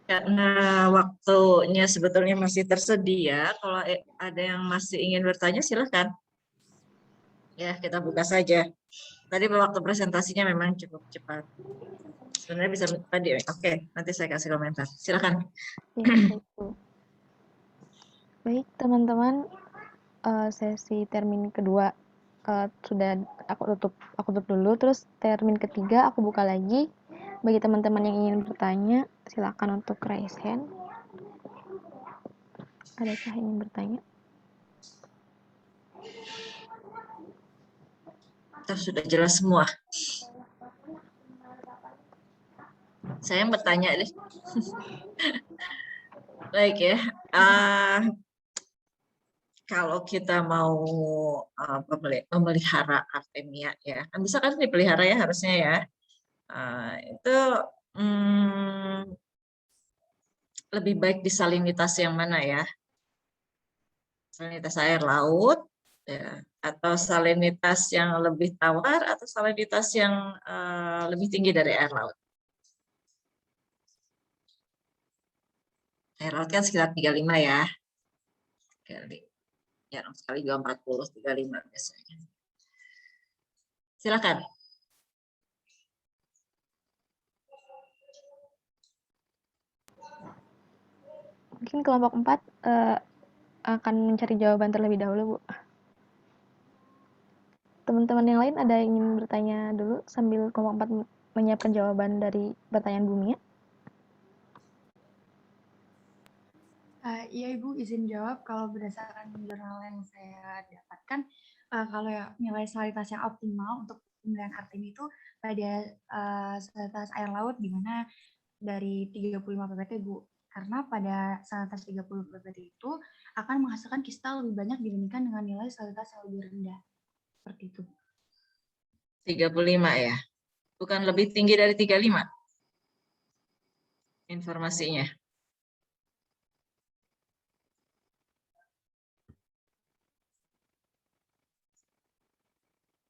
S1: Karena waktunya sebetulnya masih tersedia, kalau ada yang masih ingin bertanya silahkan. Ya, kita buka saja. Tadi waktu presentasinya memang cukup cepat. Sebenarnya bisa tadi, oke, nanti saya kasih komentar. Silahkan.
S11: Ya, baik Bu. Baik teman-teman, sesi termin kedua sudah aku tutup dulu, terus termin ketiga aku buka lagi. Bagi teman-teman yang ingin bertanya, silakan untuk raise hand. Adakah yang ingin bertanya?
S1: Kita sudah jelas semua. Saya yang bertanya deh. Baik ya. Kalau kita mau memelihara artemia ya, kan bisa kan dipelihara ya harusnya ya. Itu lebih baik di salinitas yang mana ya? Salinitas air laut, ya, atau salinitas yang lebih tawar, atau salinitas yang lebih tinggi dari air laut? Air laut kan sekitar 35 ya. Sekali juga 40, 35 biasanya. Silakan.
S11: Mungkin kelompok 4 akan mencari jawaban terlebih dahulu, Bu. Teman-teman yang lain ada yang ingin bertanya dulu sambil kelompok 4 menyiapkan jawaban dari pertanyaan Bu Mia?
S7: Iya Ibu, izin jawab. Kalau berdasarkan jurnal yang saya dapatkan, kalau ya nilai salinitas yang optimal untuk pemilihan Artemia itu pada salinitas air laut, di mana dari 35 ppt Bu. Karena pada salinitas 30 ppt itu akan menghasilkan kristal lebih banyak dibandingkan dengan nilai salinitas yang lebih rendah. Seperti itu.
S1: 35 ya? Bukan lebih tinggi dari 35? Informasinya.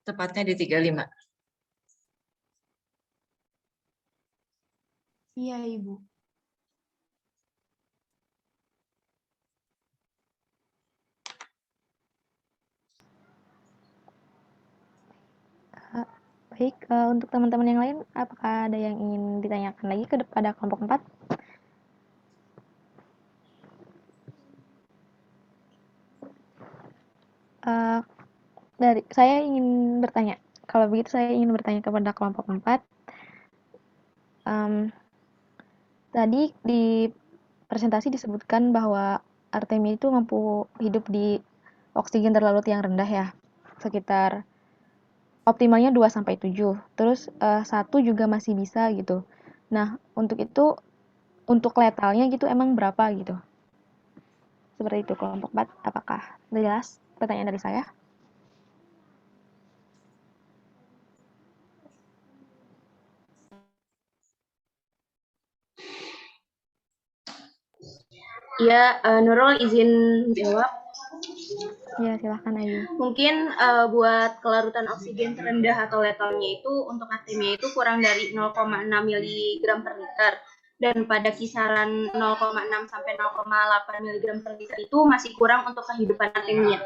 S1: Tepatnya di 35.
S7: Iya, Ibu.
S11: Baik, untuk teman-teman yang lain, apakah ada yang ingin ditanyakan lagi kepada kelompok 4? Saya ingin bertanya. Kalau begitu saya ingin bertanya kepada kelompok 4. Tadi di presentasi disebutkan bahwa Artemia itu mampu hidup di oksigen terlarut yang rendah ya, sekitar optimalnya 2-7. Terus 1 juga masih bisa gitu. Nah, untuk itu, untuk letalnya gitu emang berapa gitu? Seperti itu kelompok 4. Apakah jelas pertanyaan dari saya?
S2: Ya, Nurul izin jawab.
S11: Ya, silahkan Ayu.
S2: Mungkin buat kelarutan oksigen terendah atau letalnya itu untuk Artemia itu kurang dari 0,6 mg per liter. Dan pada kisaran 0,6 sampai 0,8 mg per liter itu masih kurang untuk kehidupan Artemia.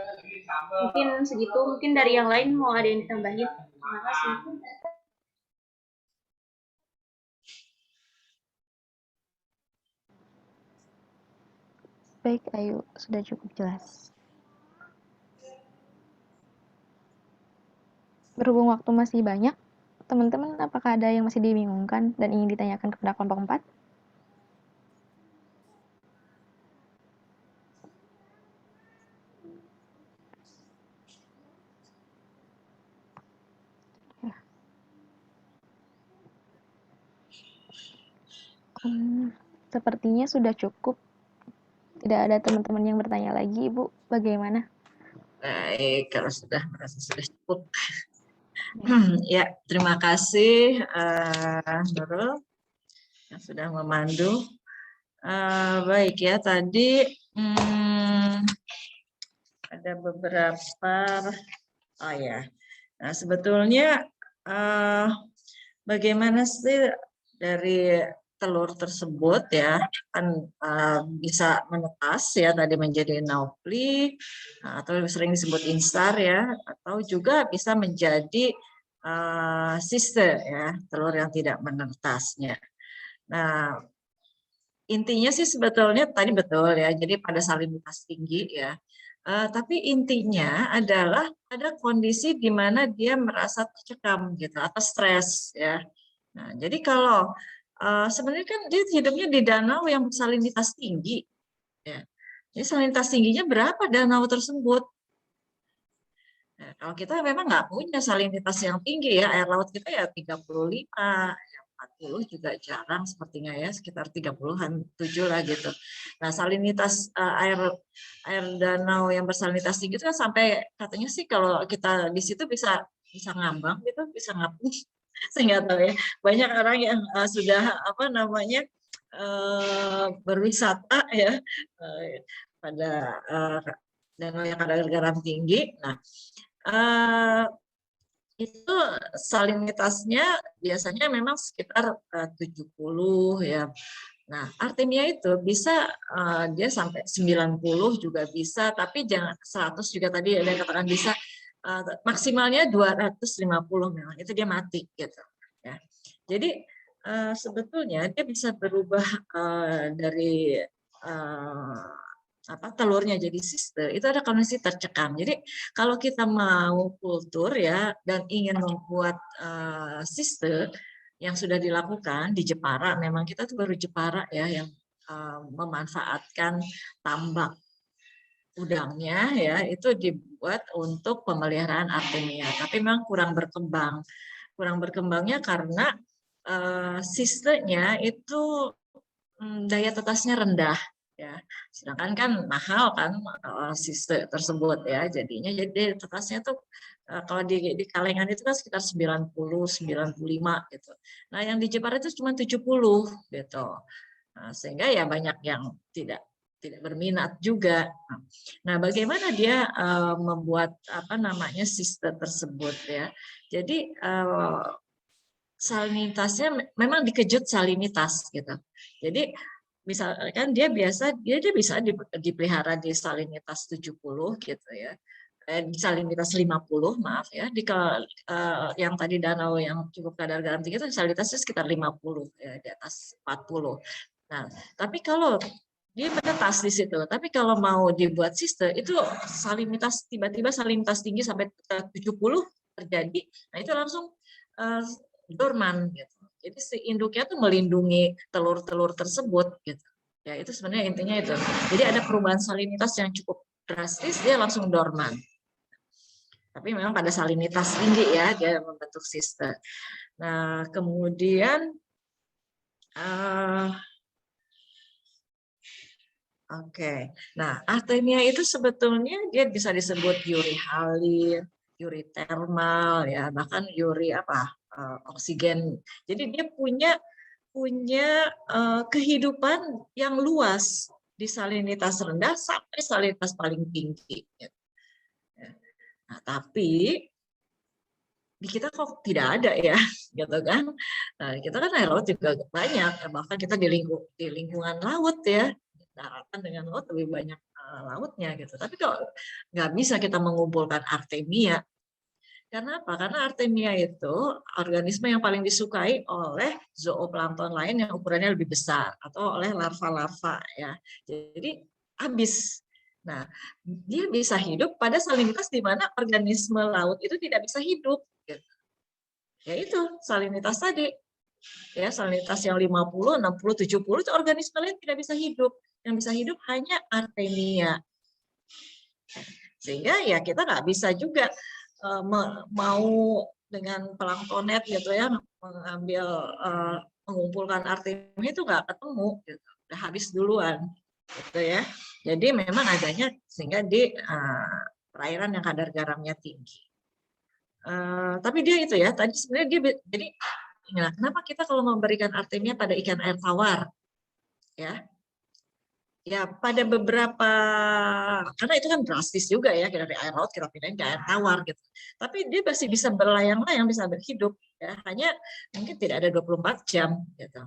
S2: Mungkin segitu, mungkin dari yang lain mau ada yang ditambahin. Terima kasih.
S11: Baik, Ayu, sudah cukup jelas. Berhubung waktu masih banyak, teman-teman apakah ada yang masih dibingungkan dan ingin ditanyakan kepada kelompok 4? Sepertinya sudah cukup. Tidak ada teman-teman yang bertanya lagi, Ibu. Bagaimana?
S1: Baik, kalau sudah merasa sudah cukup. Ya, terima kasih Nurul yang sudah memandu. Baik ya, tadi ada beberapa Oh ya, nah sebetulnya bagaimana sih dari telur tersebut ya kan bisa menetas ya tadi menjadi naupli atau sering disebut instar ya, atau juga bisa menjadi siste ya, telur yang tidak menetasnya. Nah, intinya sih sebetulnya tadi betul ya, jadi pada salinitas tinggi ya. Tapi intinya adalah ada kondisi di mana dia merasa tercekam gitu atau stres ya. Nah, jadi kalau sebenarnya kan dia hidupnya di danau yang salinitas tinggi ya. Jadi salinitas tingginya berapa danau tersebut? Nah, kalau kita memang nggak punya salinitas yang tinggi ya, air laut kita ya 35, 40 juga jarang sepertinya ya, sekitar 30-an 7 lah gitu. Nah, salinitas air danau yang bersalinitas tinggi itu kan sampai katanya sih kalau kita di situ bisa ngambang gitu, bisa ngapung. Saya nggak tahu ya. Banyak orang yang sudah apa namanya berwisata ya pada danau yang ada garam tinggi. Nah, itu salinitasnya biasanya memang sekitar 70 ya. Nah, Artemia itu bisa dia sampai 90 juga bisa, tapi jangan 100 juga tadi ada yang katakan bisa, maksimalnya 250 memang itu dia mati gitu ya. Jadi sebetulnya dia bisa berubah dari telurnya jadi siste, itu ada kondisi tercekam. Jadi kalau kita mau kultur ya dan ingin membuat siste yang sudah dilakukan di Jepara, memang kita tuh baru Jepara ya yang memanfaatkan tambak udangnya ya itu dibuat untuk pemeliharaan Artemia, tapi memang kurang berkembang. Kurang berkembangnya karena sistenya itu daya tetasnya rendah ya, sedangkan kan mahal kan siste tersebut ya, jadinya jadi tetasnya tuh kalau di kalengan itu kan sekitar 90 95 gitu. Nah, yang di Jepara itu cuma 70 gitu. Nah, sehingga ya banyak yang tidak berminat juga. Nah, bagaimana dia membuat apa namanya siste tersebut ya. Jadi salinitasnya memang dikejut salinitas gitu. Jadi misalkan dia bisa dipelihara di salinitas 70 gitu ya. Di salinitas 50 maaf ya. Yang tadi danau yang cukup kadar garam tinggi itu salinitasnya sekitar 50 ya, di atas 40. Nah, tapi kalau dia menetas di situ. Tapi kalau mau dibuat siste itu salinitas tiba-tiba salinitas tinggi sampai 70 terjadi. Nah, itu langsung dorman gitu. Jadi si induknya tuh melindungi telur-telur tersebut gitu. Ya itu sebenarnya intinya itu. Jadi ada perubahan salinitas yang cukup drastis, dia langsung dorman. Tapi memang pada salinitas tinggi ya dia membentuk siste. Nah kemudian Oke, nah Artemia itu sebetulnya dia bisa disebut uri halir, uri termal, ya bahkan uri oksigen. Jadi dia punya kehidupan yang luas di salinitas rendah sampai salinitas paling tinggi. Nah, tapi di kita kok tidak ada ya, gitu kan? Nah, kita kan air laut juga banyak, bahkan kita di lingkungan laut ya. Daratan dengan laut lebih banyak lautnya gitu. Tapi kalau nggak bisa kita mengumpulkan Artemia, karena apa? Karena Artemia itu organisme yang paling disukai oleh zooplankton lain yang ukurannya lebih besar atau oleh larva-larva ya. Jadi habis. Nah, dia bisa hidup pada salinitas di mana organisme laut itu tidak bisa hidup. Gitu. Ya itu salinitas tadi. Ya, salinitas yang 50, 60, 70 itu organisme lain tidak bisa hidup. Yang bisa hidup hanya Artemia. Sehingga ya kita nggak bisa juga mau dengan planktonet gitu ya mengumpulkan Artemia itu nggak ketemu, gitu. Udah habis duluan, gitu ya. Jadi memang adanya sehingga di perairan yang kadar garamnya tinggi. Tapi dia itu ya tadi sebenarnya dia jadi kenapa kita kalau memberikan Artemia pada ikan air tawar, ya Ya, pada beberapa, karena itu kan drastis juga ya, dari air laut kita pindahin ke air tawar gitu. Tapi dia masih bisa berlayang-layang, bisa berhidup, ya. Hanya mungkin tidak ada 24 jam gitu.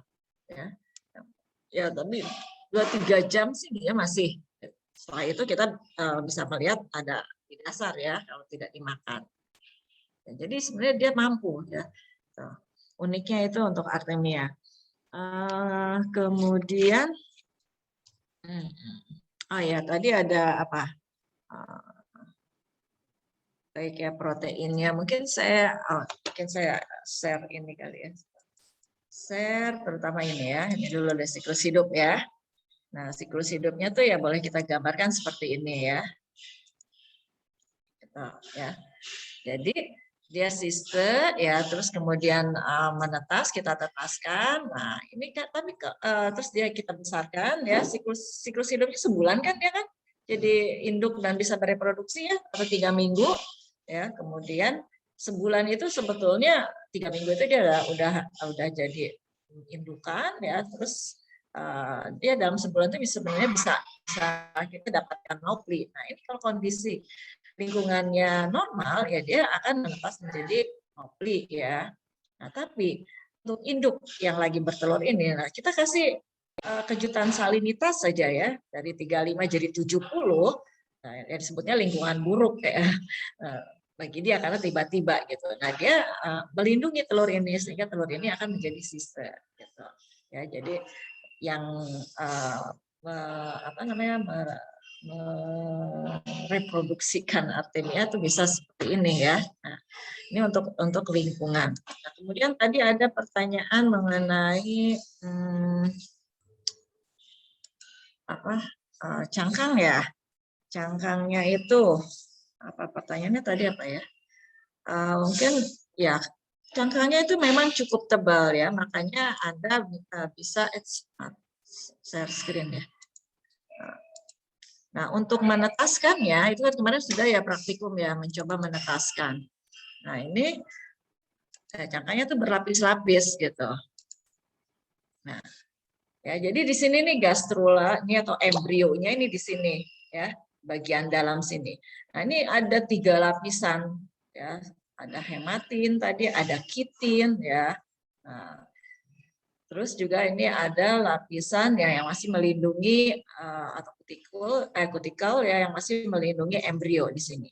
S1: Ya, ya tapi 2-3 jam sih dia masih. Setelah itu kita bisa melihat ada di dasar ya, kalau tidak dimakan. Ya, jadi sebenarnya dia mampu ya. Uniknya itu untuk Artemia. Kemudian oh ya, tadi ada apa? Baik ya, proteinnya. Mungkin saya share ini kali ya. Share terutama ini ya. Ini dulu ada siklus hidup ya. Nah, siklus hidupnya tuh ya boleh kita gambarkan seperti ini ya. Gitu, ya. Jadi dia siste ya, terus kemudian menetas, kita tetaskan. Nah, ini kan tapi terus dia kita besarkan ya, siklus hidupnya sebulan kan dia kan. Jadi induk dan bisa bereproduksi ya, atau 3 minggu ya. Kemudian sebulan itu sebetulnya 3 minggu itu dia udah jadi indukan ya, terus dia dalam sebulan itu sebenarnya bisa kita dapatkan nopli. Nah, ini kalau kondisi lingkungannya normal ya dia akan menetas menjadi nopli ya. Nah, tapi untuk induk yang lagi bertelur ini, nah kita kasih kejutan salinitas saja ya, dari 35 jadi 70. Nah, yang disebutnya lingkungan buruk ya. Bagi dia karena tiba-tiba gitu. Nah, dia melindungi telur ini sehingga telur ini akan menjadi siste gitu. Ya, jadi yang mereproduksikan Artemia itu bisa seperti ini ya. Nah, ini untuk lingkungan. Nah, kemudian tadi ada pertanyaan mengenai cangkang ya. Cangkangnya itu apa pertanyaannya tadi apa ya? Mungkin ya cangkangnya itu memang cukup tebal ya, makanya Anda bisa share screen ya. Nah, untuk menetaskannya, itu kan kemarin sudah ya praktikum ya, mencoba menetaskan. Nah, ini cangkangnya tuh berlapis-lapis gitu. Nah, ya jadi di sini nih gastrula, ini atau embrionya ini di sini ya, bagian dalam sini. Nah, ini ada 3 lapisan ya, ada hematin tadi, ada kitin ya. Nah, terus juga ini ada lapisan yang masih melindungi atau kutikel ya, yang masih melindungi embrio di sini.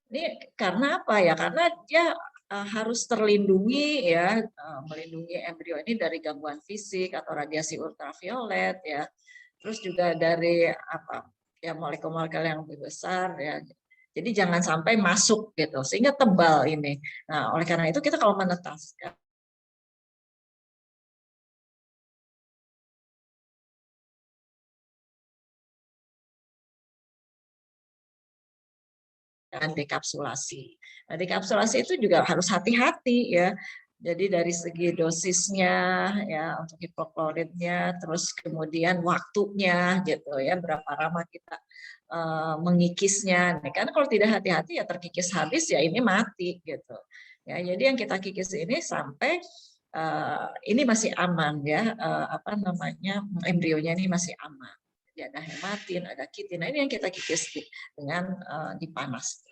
S1: Ini karena apa ya? Karena dia harus terlindungi ya, melindungi embrio ini dari gangguan fisik atau radiasi ultraviolet ya. Terus juga dari apa? Ya molekul-molekul yang lebih besar ya. Jadi jangan sampai masuk gitu, sehingga tebal ini. Nah, oleh karena itu kita kalau menetaskan dekapsulasi. Nah, dekapsulasi itu juga harus hati-hati ya. Jadi dari segi dosisnya ya, untuk hipokloritnya, terus kemudian waktunya gitu ya, berapa lama kita mengikisnya. Nah, karena kalau tidak hati-hati ya terkikis habis ya ini mati gitu. Ya, jadi yang kita kikis ini sampai ini masih aman ya, embrionya ini masih aman. Jadi ada hematin, ada kitin. Nah, ini yang kita kikis dengan dipanas,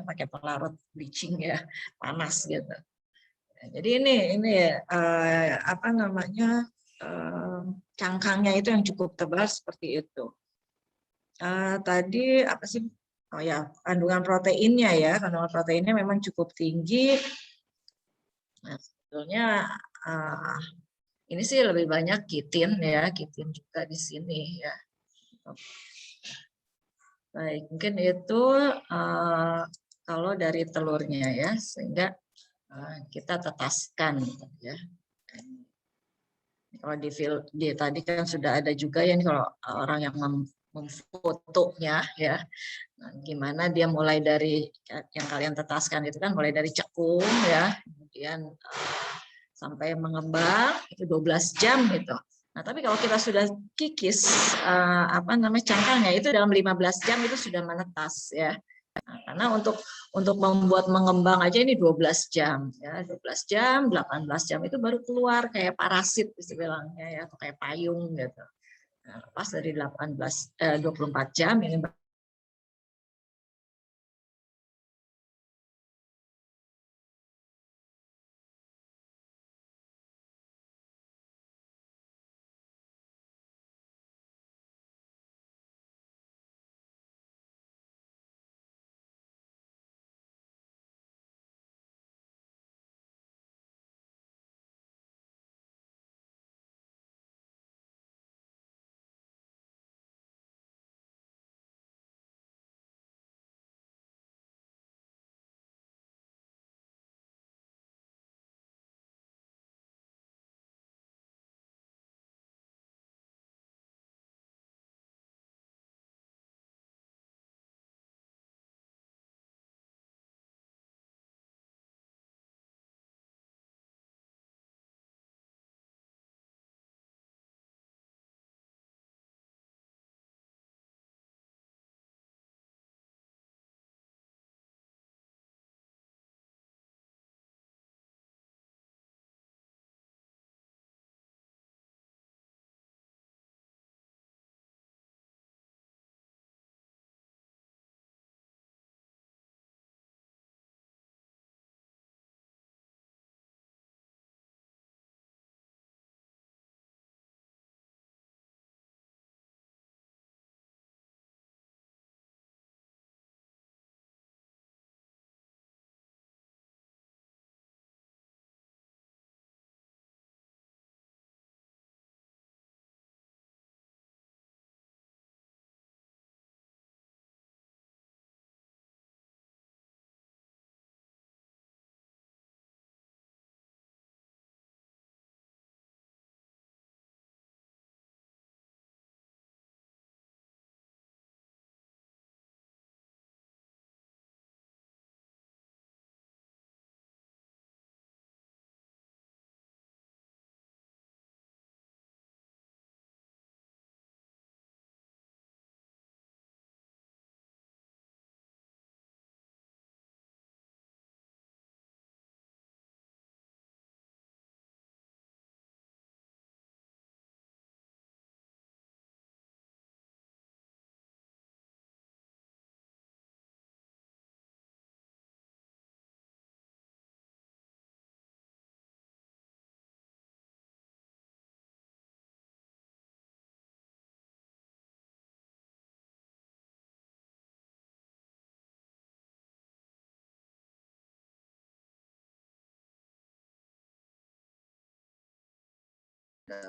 S1: pakai pelarut bleaching ya, panas gitu. Nah, jadi ini cangkangnya itu yang cukup tebal seperti itu. Tadi apa sih? Oh ya, kandungan proteinnya ya, kandungan proteinnya memang cukup tinggi. Nah, sebetulnya ini sih lebih banyak kitin ya, kitin juga di sini ya. Baik, mungkin itu kalau dari telurnya ya, sehingga kita tetaskan ya. Kalau di tadi kan sudah ada juga ya, kalau orang yang memfotonya ya, nah, gimana dia mulai dari yang kalian tetaskan itu kan mulai dari cekung ya, kemudian sampai mengembang itu 12 jam gitu. Nah, tapi kalau kita sudah kikis cangkangnya itu dalam 15 jam itu sudah menetas ya. Nah, karena untuk membuat mengembang aja ini 12 jam ya, 12 jam, 18 jam itu baru keluar kayak parasit istilahnya ya, atau kayak payung gitu. lepas dari 24 jam ini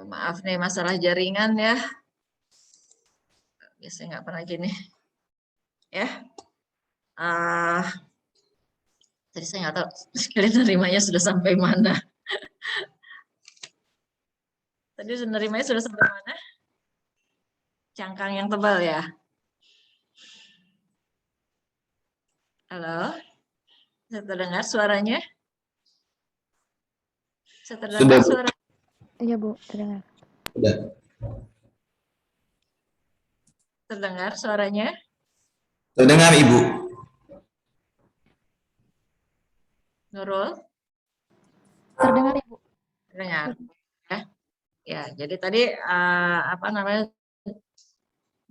S1: maaf nih masalah jaringan ya. Biasanya nggak pernah gini. Ya. Tadi saya nggak tahu kalian nerimanya sudah sampai mana. Tadi nerimanya sudah sampai mana? Cangkang yang tebal ya. Halo? Saya terdengar suaranya? Saya terdengar suara.
S11: Iya Bu, terdengar.
S15: Sudah.
S1: Terdengar suaranya?
S15: Terdengar Ibu.
S1: Nurul?
S11: Terdengar Ibu.
S1: Terdengar. Ya, jadi tadi apa namanya?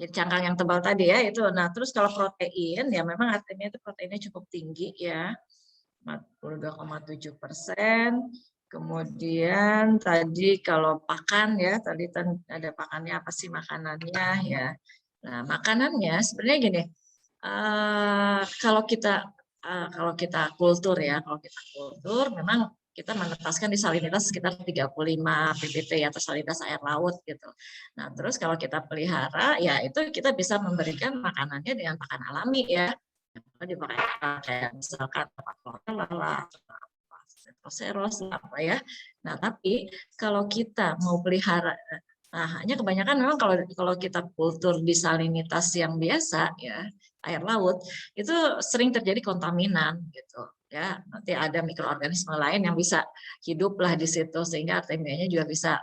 S1: Jadi cangkang yang tebal tadi ya itu. Nah, terus kalau protein ya memang artinya itu proteinnya cukup tinggi ya. 42,7%. Kemudian tadi kalau pakan ya, tadi ada pakannya apa sih makanannya ya. Nah, makanannya sebenarnya gini. Kalau kita kultur ya, kalau kita kultur memang kita menetaskan di salinitas sekitar 35 ppt atau salinitas air laut gitu. Nah, terus kalau kita pelihara ya itu kita bisa memberikan makanannya dengan pakan alami ya. Dipakai kayak misalkan chlorella, seros apa ya. Nah, tapi kalau kita mau pelihara hanya kebanyakan memang kalau kita kultur di salinitas yang biasa ya, air laut itu sering terjadi kontaminan gitu ya. Nanti ada mikroorganisme lain yang bisa hidup lah di situ sehingga artemianya juga bisa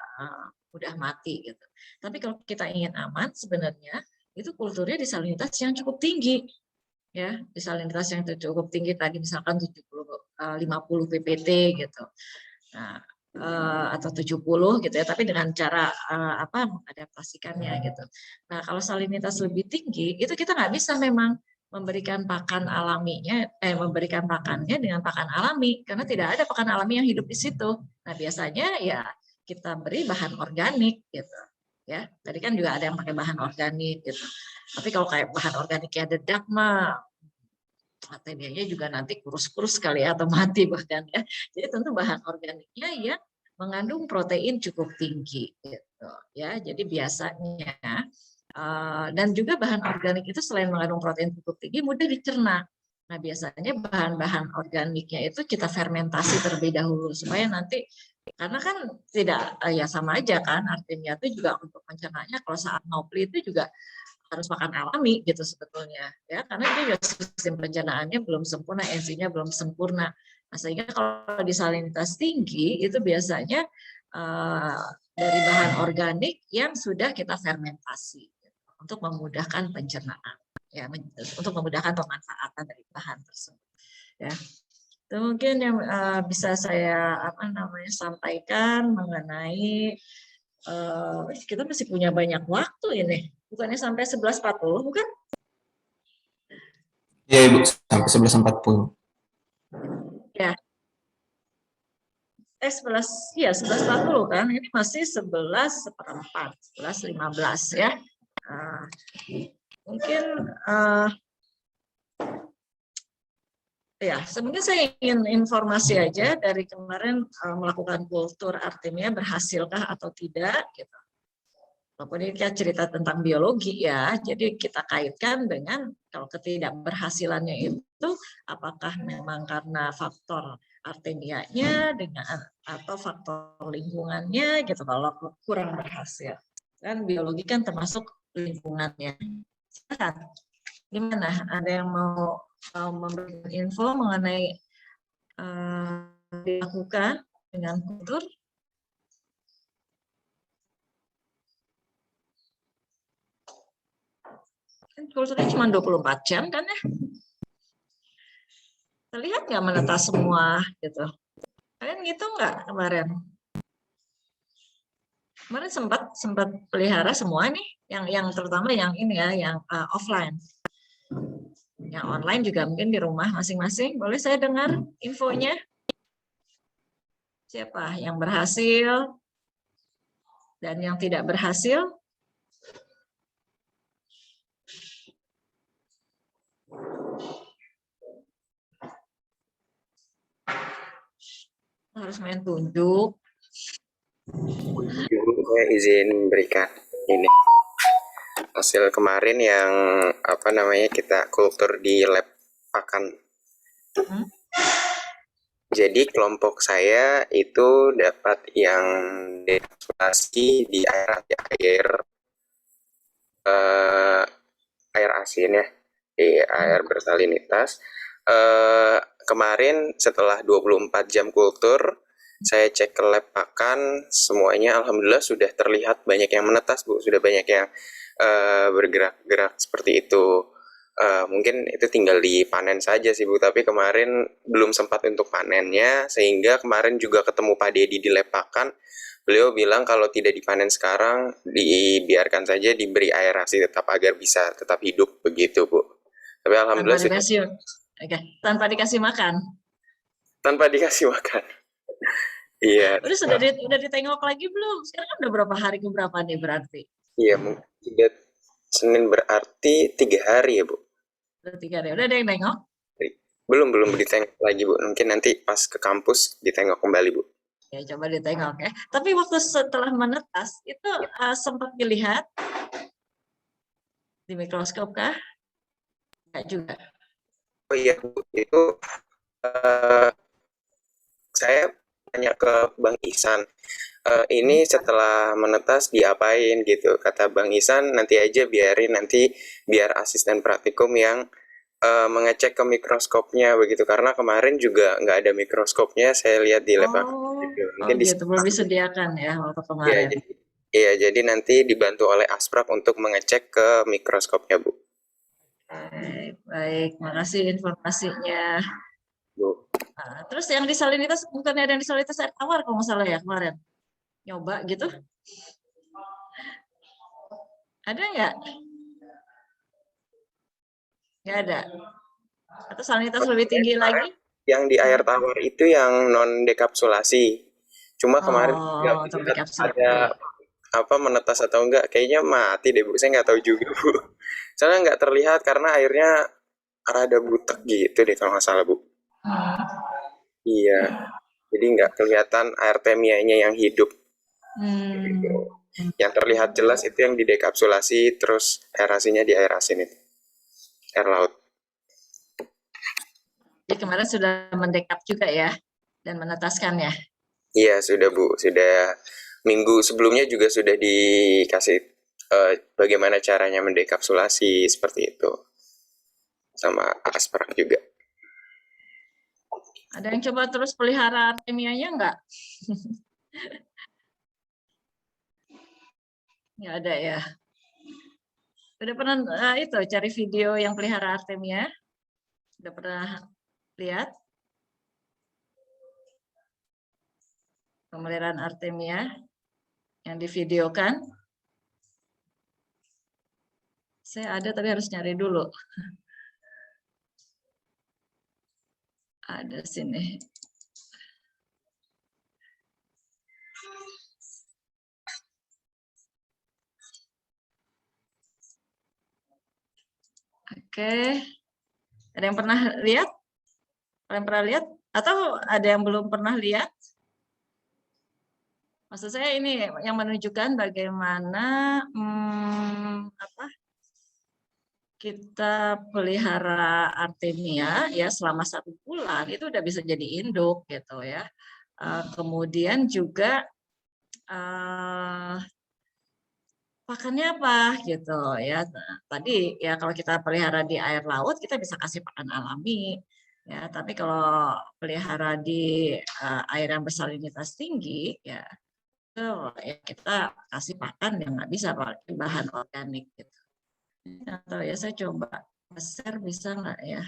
S1: mudah mati gitu. Tapi kalau kita ingin aman sebenarnya itu kulturnya di salinitas yang cukup tinggi. Ya, di salinitas yang cukup tinggi tadi misalkan 50 ppt gitu. Nah, atau 70 gitu ya, tapi dengan cara mengadaptasikannya gitu. Nah, kalau salinitas lebih tinggi itu kita nggak bisa memang memberikan pakan memberikan pakannya dengan pakan alami karena tidak ada pakan alami yang hidup di situ. Nah, biasanya ya kita beri bahan organik gitu. Ya, tadi kan juga ada yang pakai bahan organik gitu. Tapi kalau kayak bahan organik ya dedak mah ATB-nya juga nanti kurus-kurus sekali atau mati bahkan ya. Jadi tentu bahan organiknya yang mengandung protein cukup tinggi gitu ya. Jadi biasanya dan juga bahan organik itu selain mengandung protein cukup tinggi mudah dicerna. Nah, biasanya bahan-bahan organiknya itu kita fermentasi terlebih dahulu supaya nanti karena kan tidak ya sama aja kan artinya itu juga untuk pencernanya kalau saat ngopli itu juga harus makan alami gitu sebetulnya ya karena dia juga sistem pencernaannya belum sempurna, enzimnya belum sempurna. Nah, sehingga kalau di salinitas tinggi itu biasanya dari bahan organik yang sudah kita fermentasi gitu, untuk memudahkan pencernaan ya untuk memudahkan pemanfaatan dari bahan tersebut ya. Itu mungkin yang bisa saya sampaikan mengenai kita masih punya banyak waktu ini. Bukannya sampai 11.40, bukan?
S15: Iya, Ibu, sampai 11.40.
S1: Ya. 11.40 kan? Ini masih 11:04, 11:15 ya. Mungkin ya, sebenarnya saya ingin informasi aja dari kemarin melakukan kultur Artemia berhasilkah atau tidak gitu. Walaupun ini kita cerita tentang biologi ya, jadi kita kaitkan dengan kalau ketidakberhasilannya itu apakah memang karena faktor Artemianya dengan atau faktor lingkungannya gitu kalau kurang berhasil. Kan biologi kan termasuk lingkungannya. Silakan. Gimana? Ada yang mau memberikan info mengenai dilakukan dengan kultur? Kulturnya cuma 24 jam kan ya? Terlihat nggak menetas semua gitu? Kalian ngitung nggak kemarin? Kemarin sempat pelihara semua nih, yang terutama yang ini ya, yang offline. Yang online juga mungkin di rumah masing-masing. Boleh saya dengar infonya? Siapa yang berhasil dan yang tidak berhasil? Harus main tunjuk.
S17: Saya izin berikan ini hasil kemarin yang kita kultur di lab pakan. Jadi kelompok saya itu dapat yang dekonstruksi di air asin ya, di air bersalinitas. Kemarin setelah 24 jam kultur, saya cek ke lab pakan, semuanya alhamdulillah sudah terlihat banyak yang menetas, Bu. Sudah banyak yang bergerak-gerak seperti itu. Mungkin itu tinggal dipanen saja sih, Bu. Tapi kemarin belum sempat untuk panennya, sehingga kemarin juga ketemu Pak Dedi di lab pakan. Beliau bilang kalau tidak dipanen sekarang, dibiarkan saja diberi aerasi tetap agar bisa tetap hidup begitu, Bu. Tapi alhamdulillah
S1: tanpa dikasih makan.
S17: Tanpa dikasih makan. Iya.
S1: Udah ditengok lagi belum? Sekarang kan udah berapa hari ke berapa nih berarti?
S17: Iya, mungkin Senin berarti 3 hari ya, Bu.
S1: Udah 3 hari. Udah ada yang nengok?
S17: Belum ditengok lagi, Bu. Mungkin nanti pas ke kampus ditengok kembali, Bu.
S1: Ya, coba ditengok ya. Tapi waktu setelah menetas itu sempat dilihat di mikroskop kah? Enggak juga.
S17: Oh iya, Bu. Itu saya tanya ke Bang Ihsan. Ini setelah menetas diapain gitu? Kata Bang Ihsan, nanti aja biarin nanti biar asisten praktikum yang mengecek ke mikroskopnya begitu. Karena kemarin juga nggak ada mikroskopnya, saya lihat di lab gitu. Mungkin
S1: gitu, belum disediakan ya waktu kemarin.
S17: Iya, jadi nanti dibantu oleh Asprak untuk mengecek ke mikroskopnya, Bu.
S1: Baik, makasih informasinya.
S17: Bu.
S1: Nah, terus yang disalinitas, bukannya ada yang disalinitas air tawar kalau nggak salah ya kemarin? Nyoba gitu? Ada nggak? Nggak ada. Atau salinitas lebih tinggi lagi?
S17: Yang di air tawar itu yang non dekapsulasi. Cuma kemarin nggak
S1: Oh, untuk
S17: lihat
S1: dekapsulasi.
S17: ada apa menetas atau enggak. Kayaknya mati deh Bu. Saya nggak tahu juga Bu. Soalnya nggak terlihat karena airnya rada butek gitu deh kalau nggak salah Bu. Iya. Jadi nggak kelihatan artemianya yang hidup. Yang terlihat jelas itu yang didekapsulasi, terus aerasinya di air asin itu. Air laut.
S1: Jadi kemarin sudah mendekap juga ya, dan menetaskan ya?
S17: Iya sudah Bu, sudah minggu sebelumnya juga sudah dikasih bagaimana caranya mendekapsulasi seperti itu, sama asprak juga.
S1: Ada yang coba terus pelihara artemianya enggak? Nggak ada ya. Udah pernah itu cari video yang pelihara artemia? Udah pernah lihat? Pemeliharaan artemia yang divideokan? Saya ada tapi harus nyari dulu. Ada sini. Oke. Ada yang pernah lihat? Ada yang pernah lihat? Atau ada yang belum pernah lihat? Maksud saya ini yang menunjukkan bagaimana kita pelihara artemia ya selama 1 bulan itu udah bisa jadi induk gitu ya. Kemudian juga pakannya apa gitu ya. Tadi ya kalau kita pelihara di air laut kita bisa kasih pakan alami ya. Tapi kalau pelihara di air yang bersalinitas tinggi ya, itu ya kita kasih pakan yang nggak bisa pakai bahan organik gitu. Atau ya saya coba share bisa nggak ya?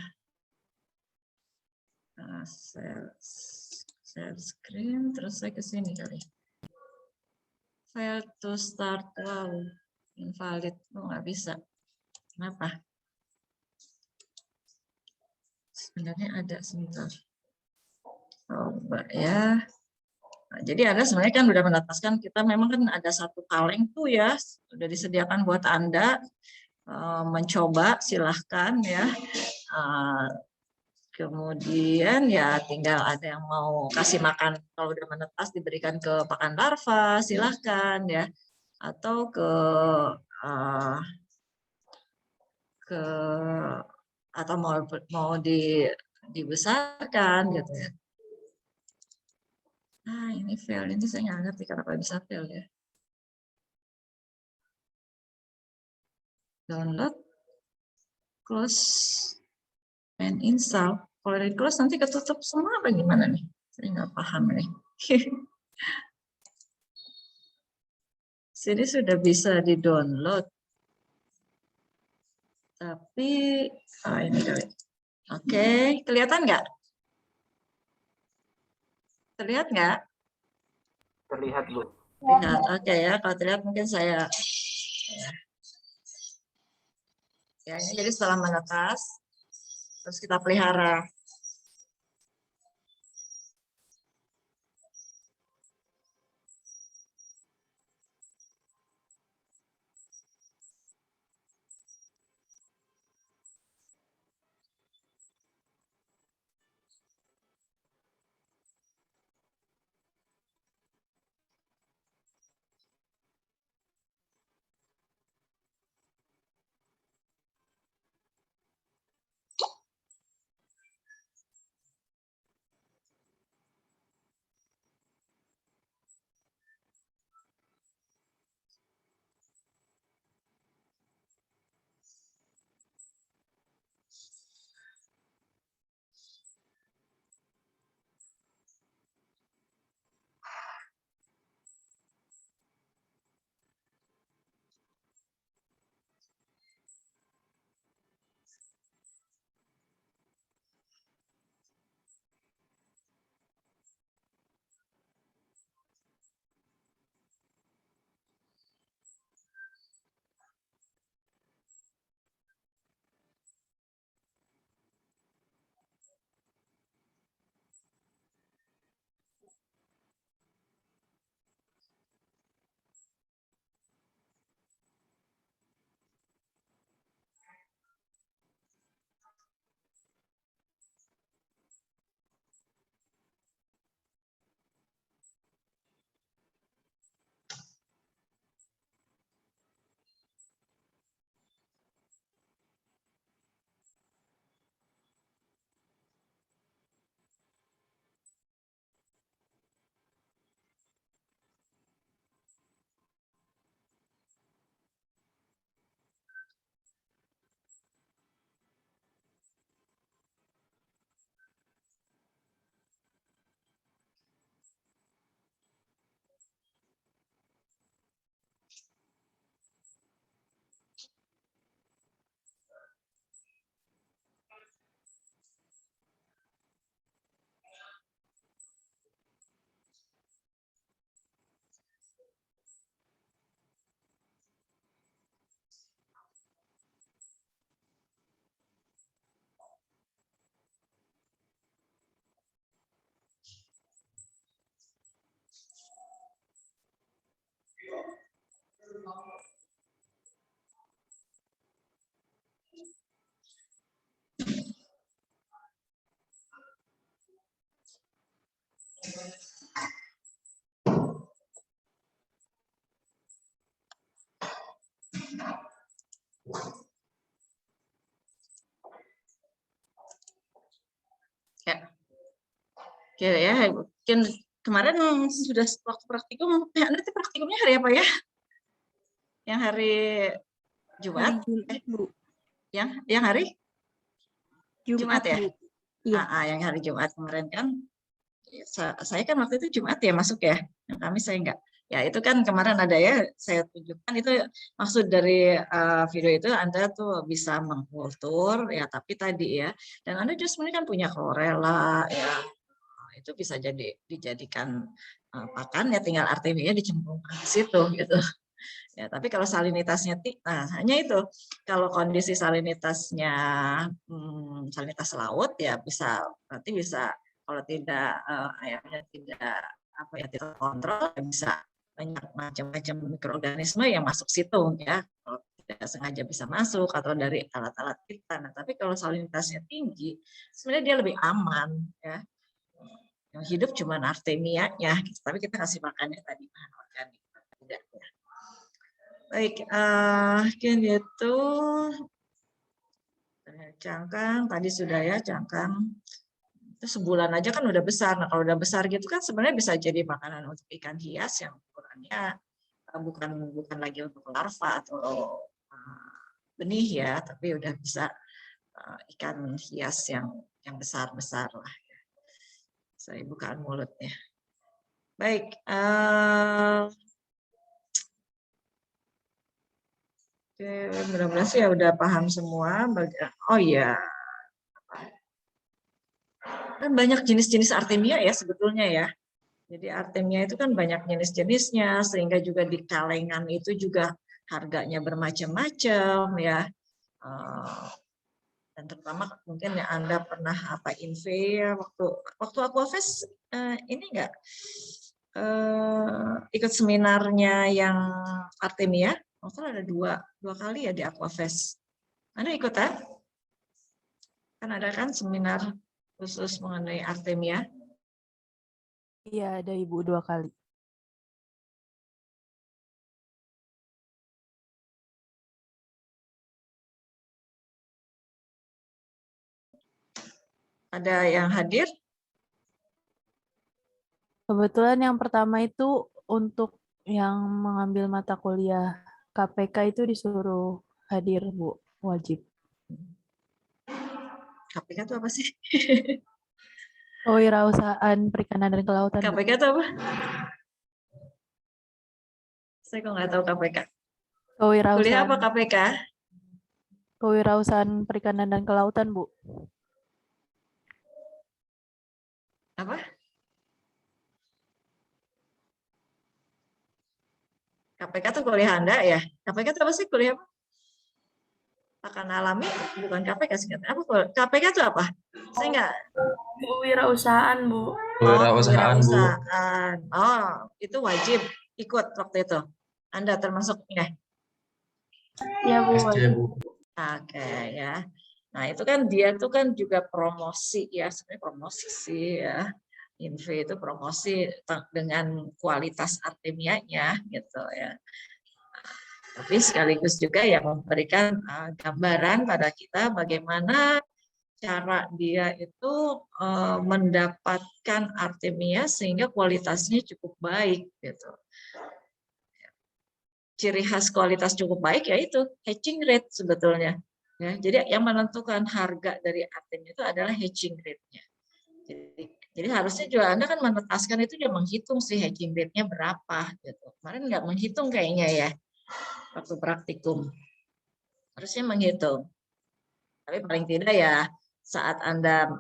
S1: Share screen terus saya ke sini kali. Fail to start, wow, invalid, nggak bisa. Kenapa? Sebenarnya ada sebentar. Coba ya. Nah, jadi Anda sebenarnya kan udah menetaskan kita memang kan ada satu kaleng tuh ya, sudah disediakan buat Anda mencoba, silahkan ya. Kemudian ya tinggal ada yang mau kasih makan, kalau udah menetas diberikan ke pakan larva, silahkan ya. Atau atau mau dibesarkan gitu ya. Nah ini fail, ini saya nggak ngerti kenapa bisa fail ya. Download, close, and install. Kalau dari close nanti ketutup semua apa gimana nih? Saya nggak paham nih. Sini sudah bisa di-download. Tapi, ini kali. Oke, kelihatan nggak? Terlihat nggak?
S3: Terlihat, Bu.
S1: Terlihat, oke ya. Kalau terlihat mungkin saya... Ya, ini jadi setelah menetas, terus kita pelihara. Ya, oke ya, mungkin kemarin sudah waktu praktikum. Nanti praktikumnya hari apa ya? Yang hari Jumat?
S4: Hari Jumat, Bu.
S1: Yang hari? Jumat ya?
S4: Bu. Iya.
S1: Yang hari Jumat kemarin kan, saya kan waktu itu Jumat ya masuk ya, yang Kamis saya enggak. Ya itu kan kemarin ada ya, saya tunjukkan itu maksud dari video itu Anda tuh bisa mengkultur ya, tapi tadi ya, dan Anda juga sebenarnya kan punya chlorella ya, itu bisa dijadikan pakan ya, tinggal artemia dicemplungkan ke situ gitu. Ya, tapi kalau salinitasnya, nah hanya itu. Kalau kondisi salinitasnya salinitas laut ya nanti bisa kalau tidak airnya tidak kontrol, bisa banyak macam-macam mikroorganisme yang masuk situ ya. Kalau tidak sengaja bisa masuk atau dari alat-alat kita. Nah, tapi kalau salinitasnya tinggi, sebenarnya dia lebih aman ya. Yang hidup cuma artemianya, gitu. Tapi kita kasih makannya tadi bahan organik. Tidak ya. Baik, mungkin itu cangkang tadi sudah ya, cangkang itu sebulan aja kan udah besar. Nah kalau udah besar gitu kan sebenarnya bisa jadi makanan untuk ikan hias yang ukurannya bukan lagi untuk larva atau benih ya, tapi udah bisa ikan hias yang besar-besar lah. Saya bukaan mulutnya. Baik. Oke, mudah-mudahan sih ya udah paham semua. Oh iya, kan banyak jenis-jenis artemia ya sebetulnya ya. Jadi artemia itu kan banyak jenis-jenisnya, sehingga juga di kalengan itu juga harganya bermacam-macam ya. Dan terutama mungkin yang Anda pernah Inve ya, waktu Aquafest ini enggak ikut seminarnya yang artemia. Maksudnya ada dua kali ya di Aquafest. Anda ikut ya? Kan ada kan seminar khusus mengenai artemia?
S18: Iya, ada Ibu 2 kali.
S1: Ada yang hadir?
S18: Kebetulan yang pertama itu untuk yang mengambil mata kuliah KPK itu disuruh hadir, Bu, wajib.
S1: KPK itu apa sih?
S18: Kewirausahaan Perikanan dan Kelautan.
S1: KPK itu apa? Saya kok nggak tahu KPK. Kuliah apa KPK?
S18: Kewirausahaan Perikanan dan Kelautan, Bu.
S1: Apa? KPK itu kuliah Anda ya? KPK itu apa sih kuliah apa? Pakan alami bukan KPK sih. Apa KPK itu apa? Saya nggak.
S13: Kewirausahaan, Bu.
S15: Kewirausahaan, Bu.
S1: Oh, itu wajib ikut waktu itu. Anda termasuknya?
S13: Ya, Bu.
S15: Bu.
S1: Oke ya. Nah itu kan dia tuh kan juga promosi ya, sebenarnya promosi sih ya. Inve itu promosi dengan kualitas artemianya gitu ya. Tapi sekaligus juga yang memberikan gambaran pada kita bagaimana cara dia itu mendapatkan artemia sehingga kualitasnya cukup baik gitu. Ciri khas kualitas cukup baik yaitu hatching rate sebetulnya. Ya, jadi yang menentukan harga dari artemia itu adalah hatching rate-nya. Jadi harusnya juga Anda kan menetaskan itu dia menghitung sih hatching rate-nya berapa gitu. Kemarin nggak menghitung kayaknya ya waktu praktikum. Harusnya menghitung. Tapi paling tidak ya saat Anda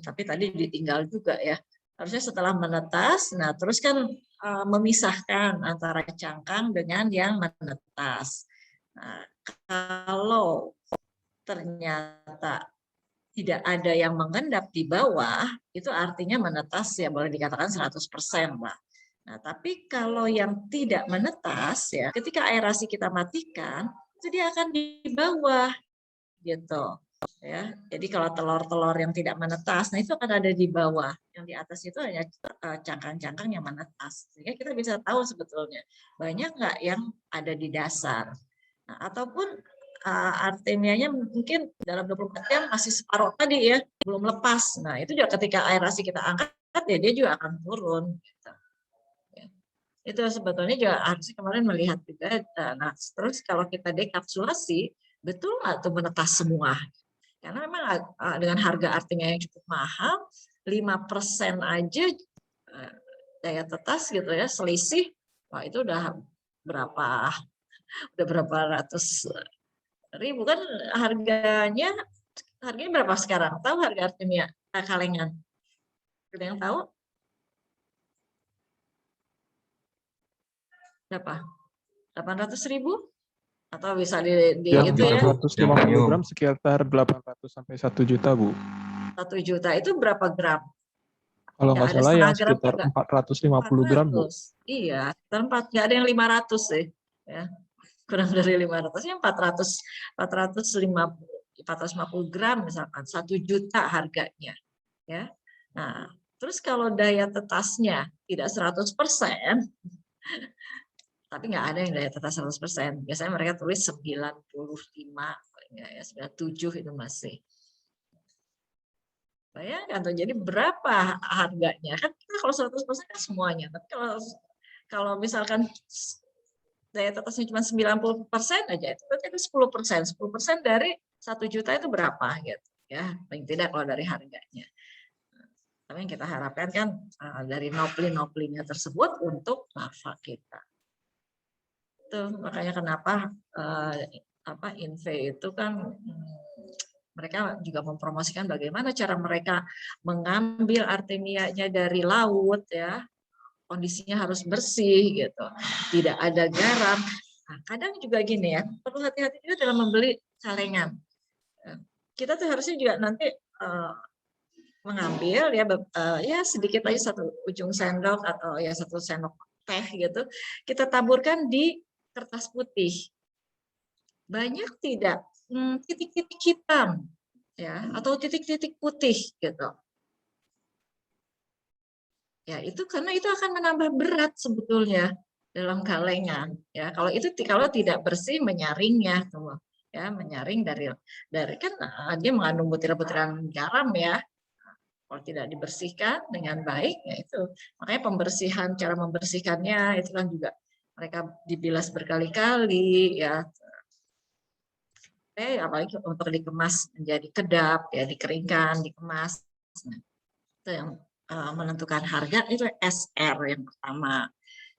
S1: tapi tadi ditinggal juga ya. Harusnya setelah menetas, nah terus kan memisahkan antara cangkang dengan yang menetas. Nah, kalau ternyata tidak ada yang mengendap di bawah, itu artinya menetas ya boleh dikatakan 100% lah. Nah, tapi kalau yang tidak menetas ya, ketika aerasi kita matikan, itu dia akan di bawah gitu. Ya, jadi kalau telur-telur yang tidak menetas, nah itu akan ada di bawah. Yang di atas itu hanya cangkang-cangkang yang menetas. Sehingga kita bisa tahu sebetulnya banyak nggak yang ada di dasar. Nah, ataupun artemianya mungkin dalam 24 jam masih separuh tadi ya, belum lepas. Nah, itu juga ketika aerasi kita angkat, ya dia juga akan turun. Gitu. Ya. Itu sebetulnya juga harusnya kemarin melihat juga. Nah, terus kalau kita dekapsulasi, betul nggak tuh menetas semua? Karena memang dengan harga artinya yang cukup mahal, 5% aja daya tetas gitu ya, selisih, wah itu udah berapa ratus ribu kan harganya berapa sekarang? Tahu harga artinya kalengan? Ada yang tahu? Berapa? 800.000? Atau bisa di
S19: Yang
S1: itu ya?
S19: 450 gram sekitar 800 sampai 1 juta, Bu.
S1: 1 juta itu berapa gram?
S19: Kalau nggak salah yang
S1: gram
S19: sekitar
S1: juga.
S19: 450 gram, Bu.
S1: Iya, nggak ada yang 500 sih. Ya. Kurang dari 500, yang 450 gram misalkan, 1 juta harganya. Ya. Nah, terus kalau daya tetasnya tidak 100%, tapi nggak ada yang daya tetas 100%. Biasanya mereka tulis 95, ya 97 itu masih. Bayangkan tuh, jadi berapa harganya? Kan kita kalau 100% kan semuanya. Tapi kalau misalkan daya tetasnya cuma 90% aja, itu berarti itu 10%. 10% dari 1 juta itu berapa gitu. Ya, paling tidak kalau dari harganya. Tapi yang kita harapkan kan dari noplin-noplinya tersebut untuk larva kita. Itu makanya kenapa INVE itu kan mereka juga mempromosikan bagaimana cara mereka mengambil artemianya dari laut ya, kondisinya harus bersih gitu, tidak ada garam. Nah, kadang juga gini ya, perlu hati-hati juga dalam membeli kalengan. Kita tuh harusnya juga nanti mengambil ya sedikit aja, 1 ujung sendok atau ya 1 sendok teh gitu, kita taburkan di kertas putih. Banyak tidak titik-titik hitam ya, atau titik-titik putih gitu. Ya, itu karena itu akan menambah berat sebetulnya dalam kalengan ya. Kalau tidak bersih menyaringnya tuh ya, menyaring dari kan dia mengandung butiran-butiran garam ya. Kalau tidak dibersihkan dengan baik ya itu. Makanya cara membersihkannya itu kan juga mereka dibilas berkali-kali ya. Apalagi untuk dikemas menjadi kedap ya, dikeringkan, dikemas. Nah, itu yang menentukan harga itu SR yang pertama.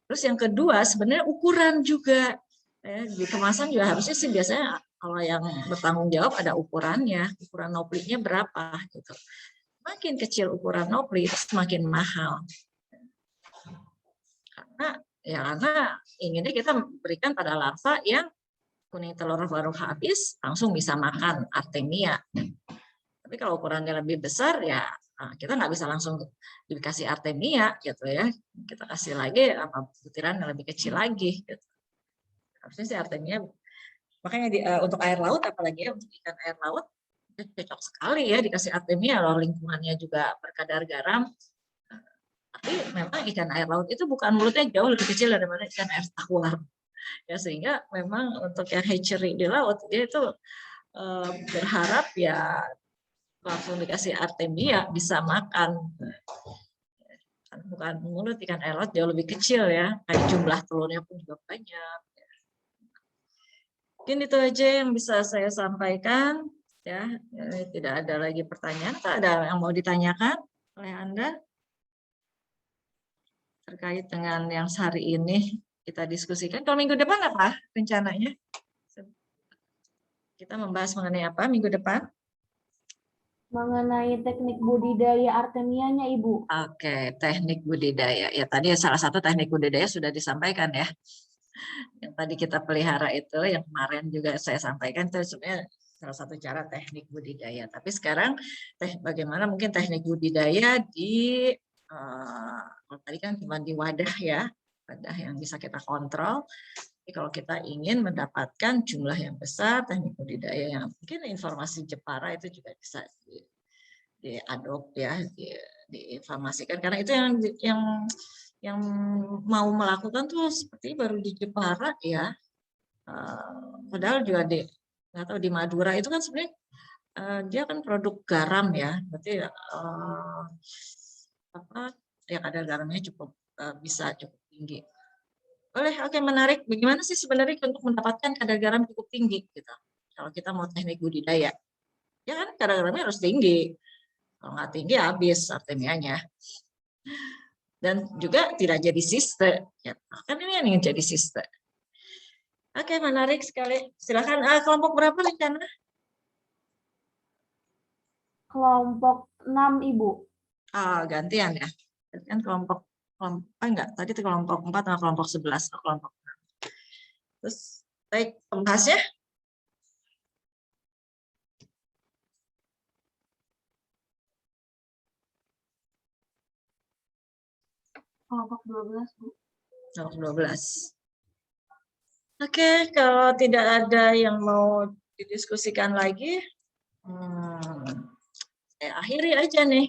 S1: Terus yang kedua sebenarnya ukuran juga ya, di kemasan juga harusnya sih biasanya kalau yang bertanggung jawab ada ukurannya, ukuran noplinya berapa gitu. Makin kecil ukuran nopli itu semakin mahal. Karena inginnya kita berikan pada larva yang kuning telur baru habis langsung bisa makan artemia. Tapi kalau ukurannya lebih besar ya kita nggak bisa langsung dikasih artemia gitu ya. Kita kasih lagi butiran yang lebih kecil lagi. Gitu. Harusnya sih artemia. Makanya untuk air laut, apalagi ya untuk ikan air laut, cocok sekali ya dikasih artemia. Kalau lingkungannya juga berkadar garam. Tapi memang ikan air laut itu bukan mulutnya jauh lebih kecil daripada ikan air tawar. Ya, sehingga memang untuk yang hatchery di laut dia itu berharap ya langsung dikasih artemia bisa makan. Bukan mulut ikan air laut jauh lebih kecil ya, kayak jumlah telurnya pun juga banyak. Mungkin itu aja yang bisa saya sampaikan ya. Tidak ada lagi pertanyaan. Ada yang mau ditanyakan oleh Anda terkait dengan yang sehari ini kita diskusikan? Kalau minggu depan apa rencananya? Kita membahas mengenai apa minggu depan?
S14: Mengenai teknik budidaya artemianya, Ibu.
S1: Oke, teknik budidaya. Ya tadi salah satu teknik budidaya sudah disampaikan ya. Yang tadi kita pelihara itu, yang kemarin juga saya sampaikan itu sebenarnya salah satu cara teknik budidaya. Tapi sekarang bagaimana mungkin teknik budidaya di tadi kan cuma di wadah ya, wadah yang bisa kita kontrol. Jadi kalau kita ingin mendapatkan jumlah yang besar, teknik budidaya yang mungkin informasi Jepara itu juga bisa diadop ya, diinformasikan, karena itu yang mau melakukan tuh seperti baru di Jepara ya. Padahal juga nggak tahu di Madura itu kan sebenarnya dia kan produk garam ya, berarti ya kadar garamnya cukup bisa cukup tinggi. Oke, menarik. Bagaimana sih sebenarnya untuk mendapatkan kadar garam cukup tinggi gitu? Kalau kita mau teknik budidaya, ya kan kadar garamnya harus tinggi. Kalau nggak tinggi habis artemianya. Dan juga tidak jadi siste. Ya, kan ini yang ingin jadi siste. Oke, menarik sekali. Silakan. Kelompok berapa rencana?
S14: Kelompok 6, Ibu.
S1: Gantian ya. Kan kelompok enggak, tadi itu kelompok 4 sama kelompok 11, kelompok 6. Terus, baik, pembahasnya.
S14: Kelompok 12, Bu.
S1: Kelompok 12. Oke, kalau tidak ada yang mau didiskusikan lagi, saya akhiri aja nih.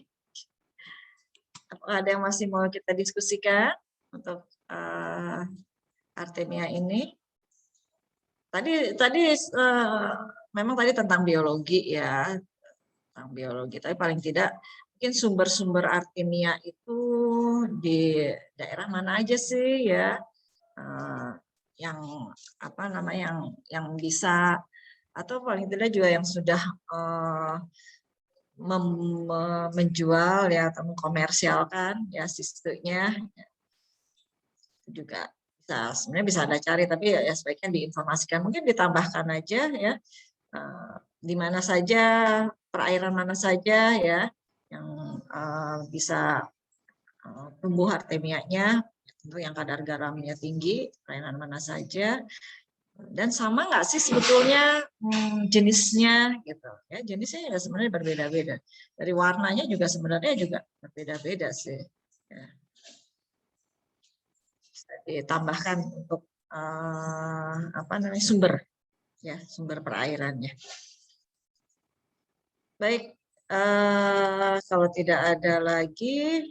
S1: Apakah ada yang masih mau kita diskusikan untuk artemia ini? Tadi memang tadi tentang biologi ya, tentang biologi. Tapi paling tidak mungkin sumber-sumber artemia itu di daerah mana aja sih ya, yang apa namanya yang bisa, atau paling tidak juga yang sudah menjual ya atau mengkomersialkan ya sistemnya juga bisa, sebenarnya bisa Anda cari, tapi ya sebaiknya diinformasikan, mungkin ditambahkan aja ya di mana saja, perairan mana saja ya yang bisa tumbuh artemianya, tentu yang kadar garamnya tinggi, perairan mana saja. Dan sama nggak sih sebetulnya jenisnya gitu ya, jenisnya ya sebenarnya berbeda-beda, dari warnanya juga sebenarnya juga berbeda-beda sih ya. Bisa ditambahkan untuk apa namanya sumber ya, sumber perairannya. Baik, kalau tidak ada lagi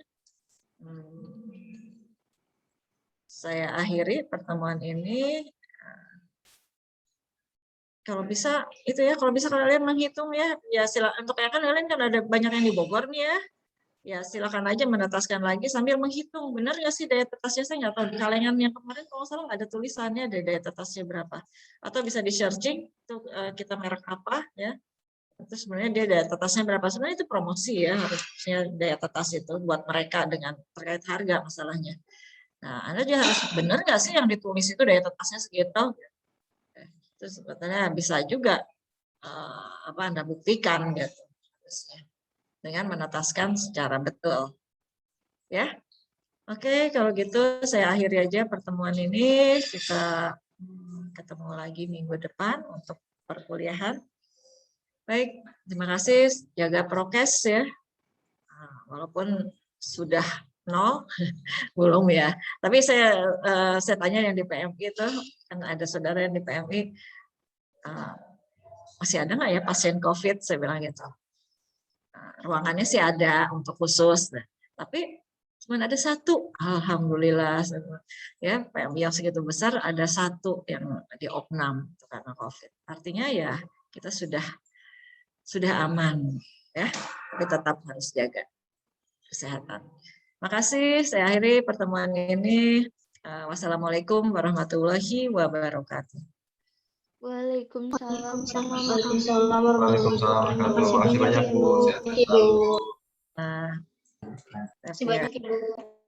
S1: saya akhiri pertemuan ini. Kalau bisa itu ya, kalau bisa kalian menghitung ya silakan, untuk ya kan kalian kan ada banyak yang di Bogor nih ya silakan aja menetaskan lagi sambil menghitung benar nggak sih daya tetasnya. Saya nggak tahu di kalengan yang kemarin kalau salah nggak ada tulisannya daya tetasnya berapa, atau bisa di searching itu kita merek apa ya, itu sebenarnya dia daya tetasnya berapa. Sebenarnya itu promosi ya, harusnya daya tetas itu buat mereka dengan terkait harga masalahnya. Nah, Anda juga harus benar nggak sih yang ditulis itu daya tetasnya segitu. Itu sebetulnya bisa juga Anda buktikan gitu dengan menetaskan secara betul ya. Oke, kalau gitu saya akhiri aja pertemuan ini, kita ketemu lagi minggu depan untuk perkuliahan. Baik, terima kasih, jaga prokes ya, walaupun sudah 0 belum ya, tapi saya tanya yang di PMI itu kan ada saudara yang di PMI, masih ada nggak ya pasien COVID, saya bilang gitu. Ruangannya sih ada untuk khusus, tapi cuma ada 1, alhamdulillah ya, PMI yang segitu besar ada 1 yang di opnam karena COVID. Artinya ya kita sudah aman ya, tapi tetap harus jaga kesehatan. Makasih, saya akhiri pertemuan ini. Wassalamualaikum warahmatullahi wabarakatuh.
S10: Waalaikumsalam.
S14: Waalaikumsalam warahmatullahi wabarakatuh.
S15: Terima kasih banyak Bu. Sehat selalu.
S14: Terima kasih banyak Ibu.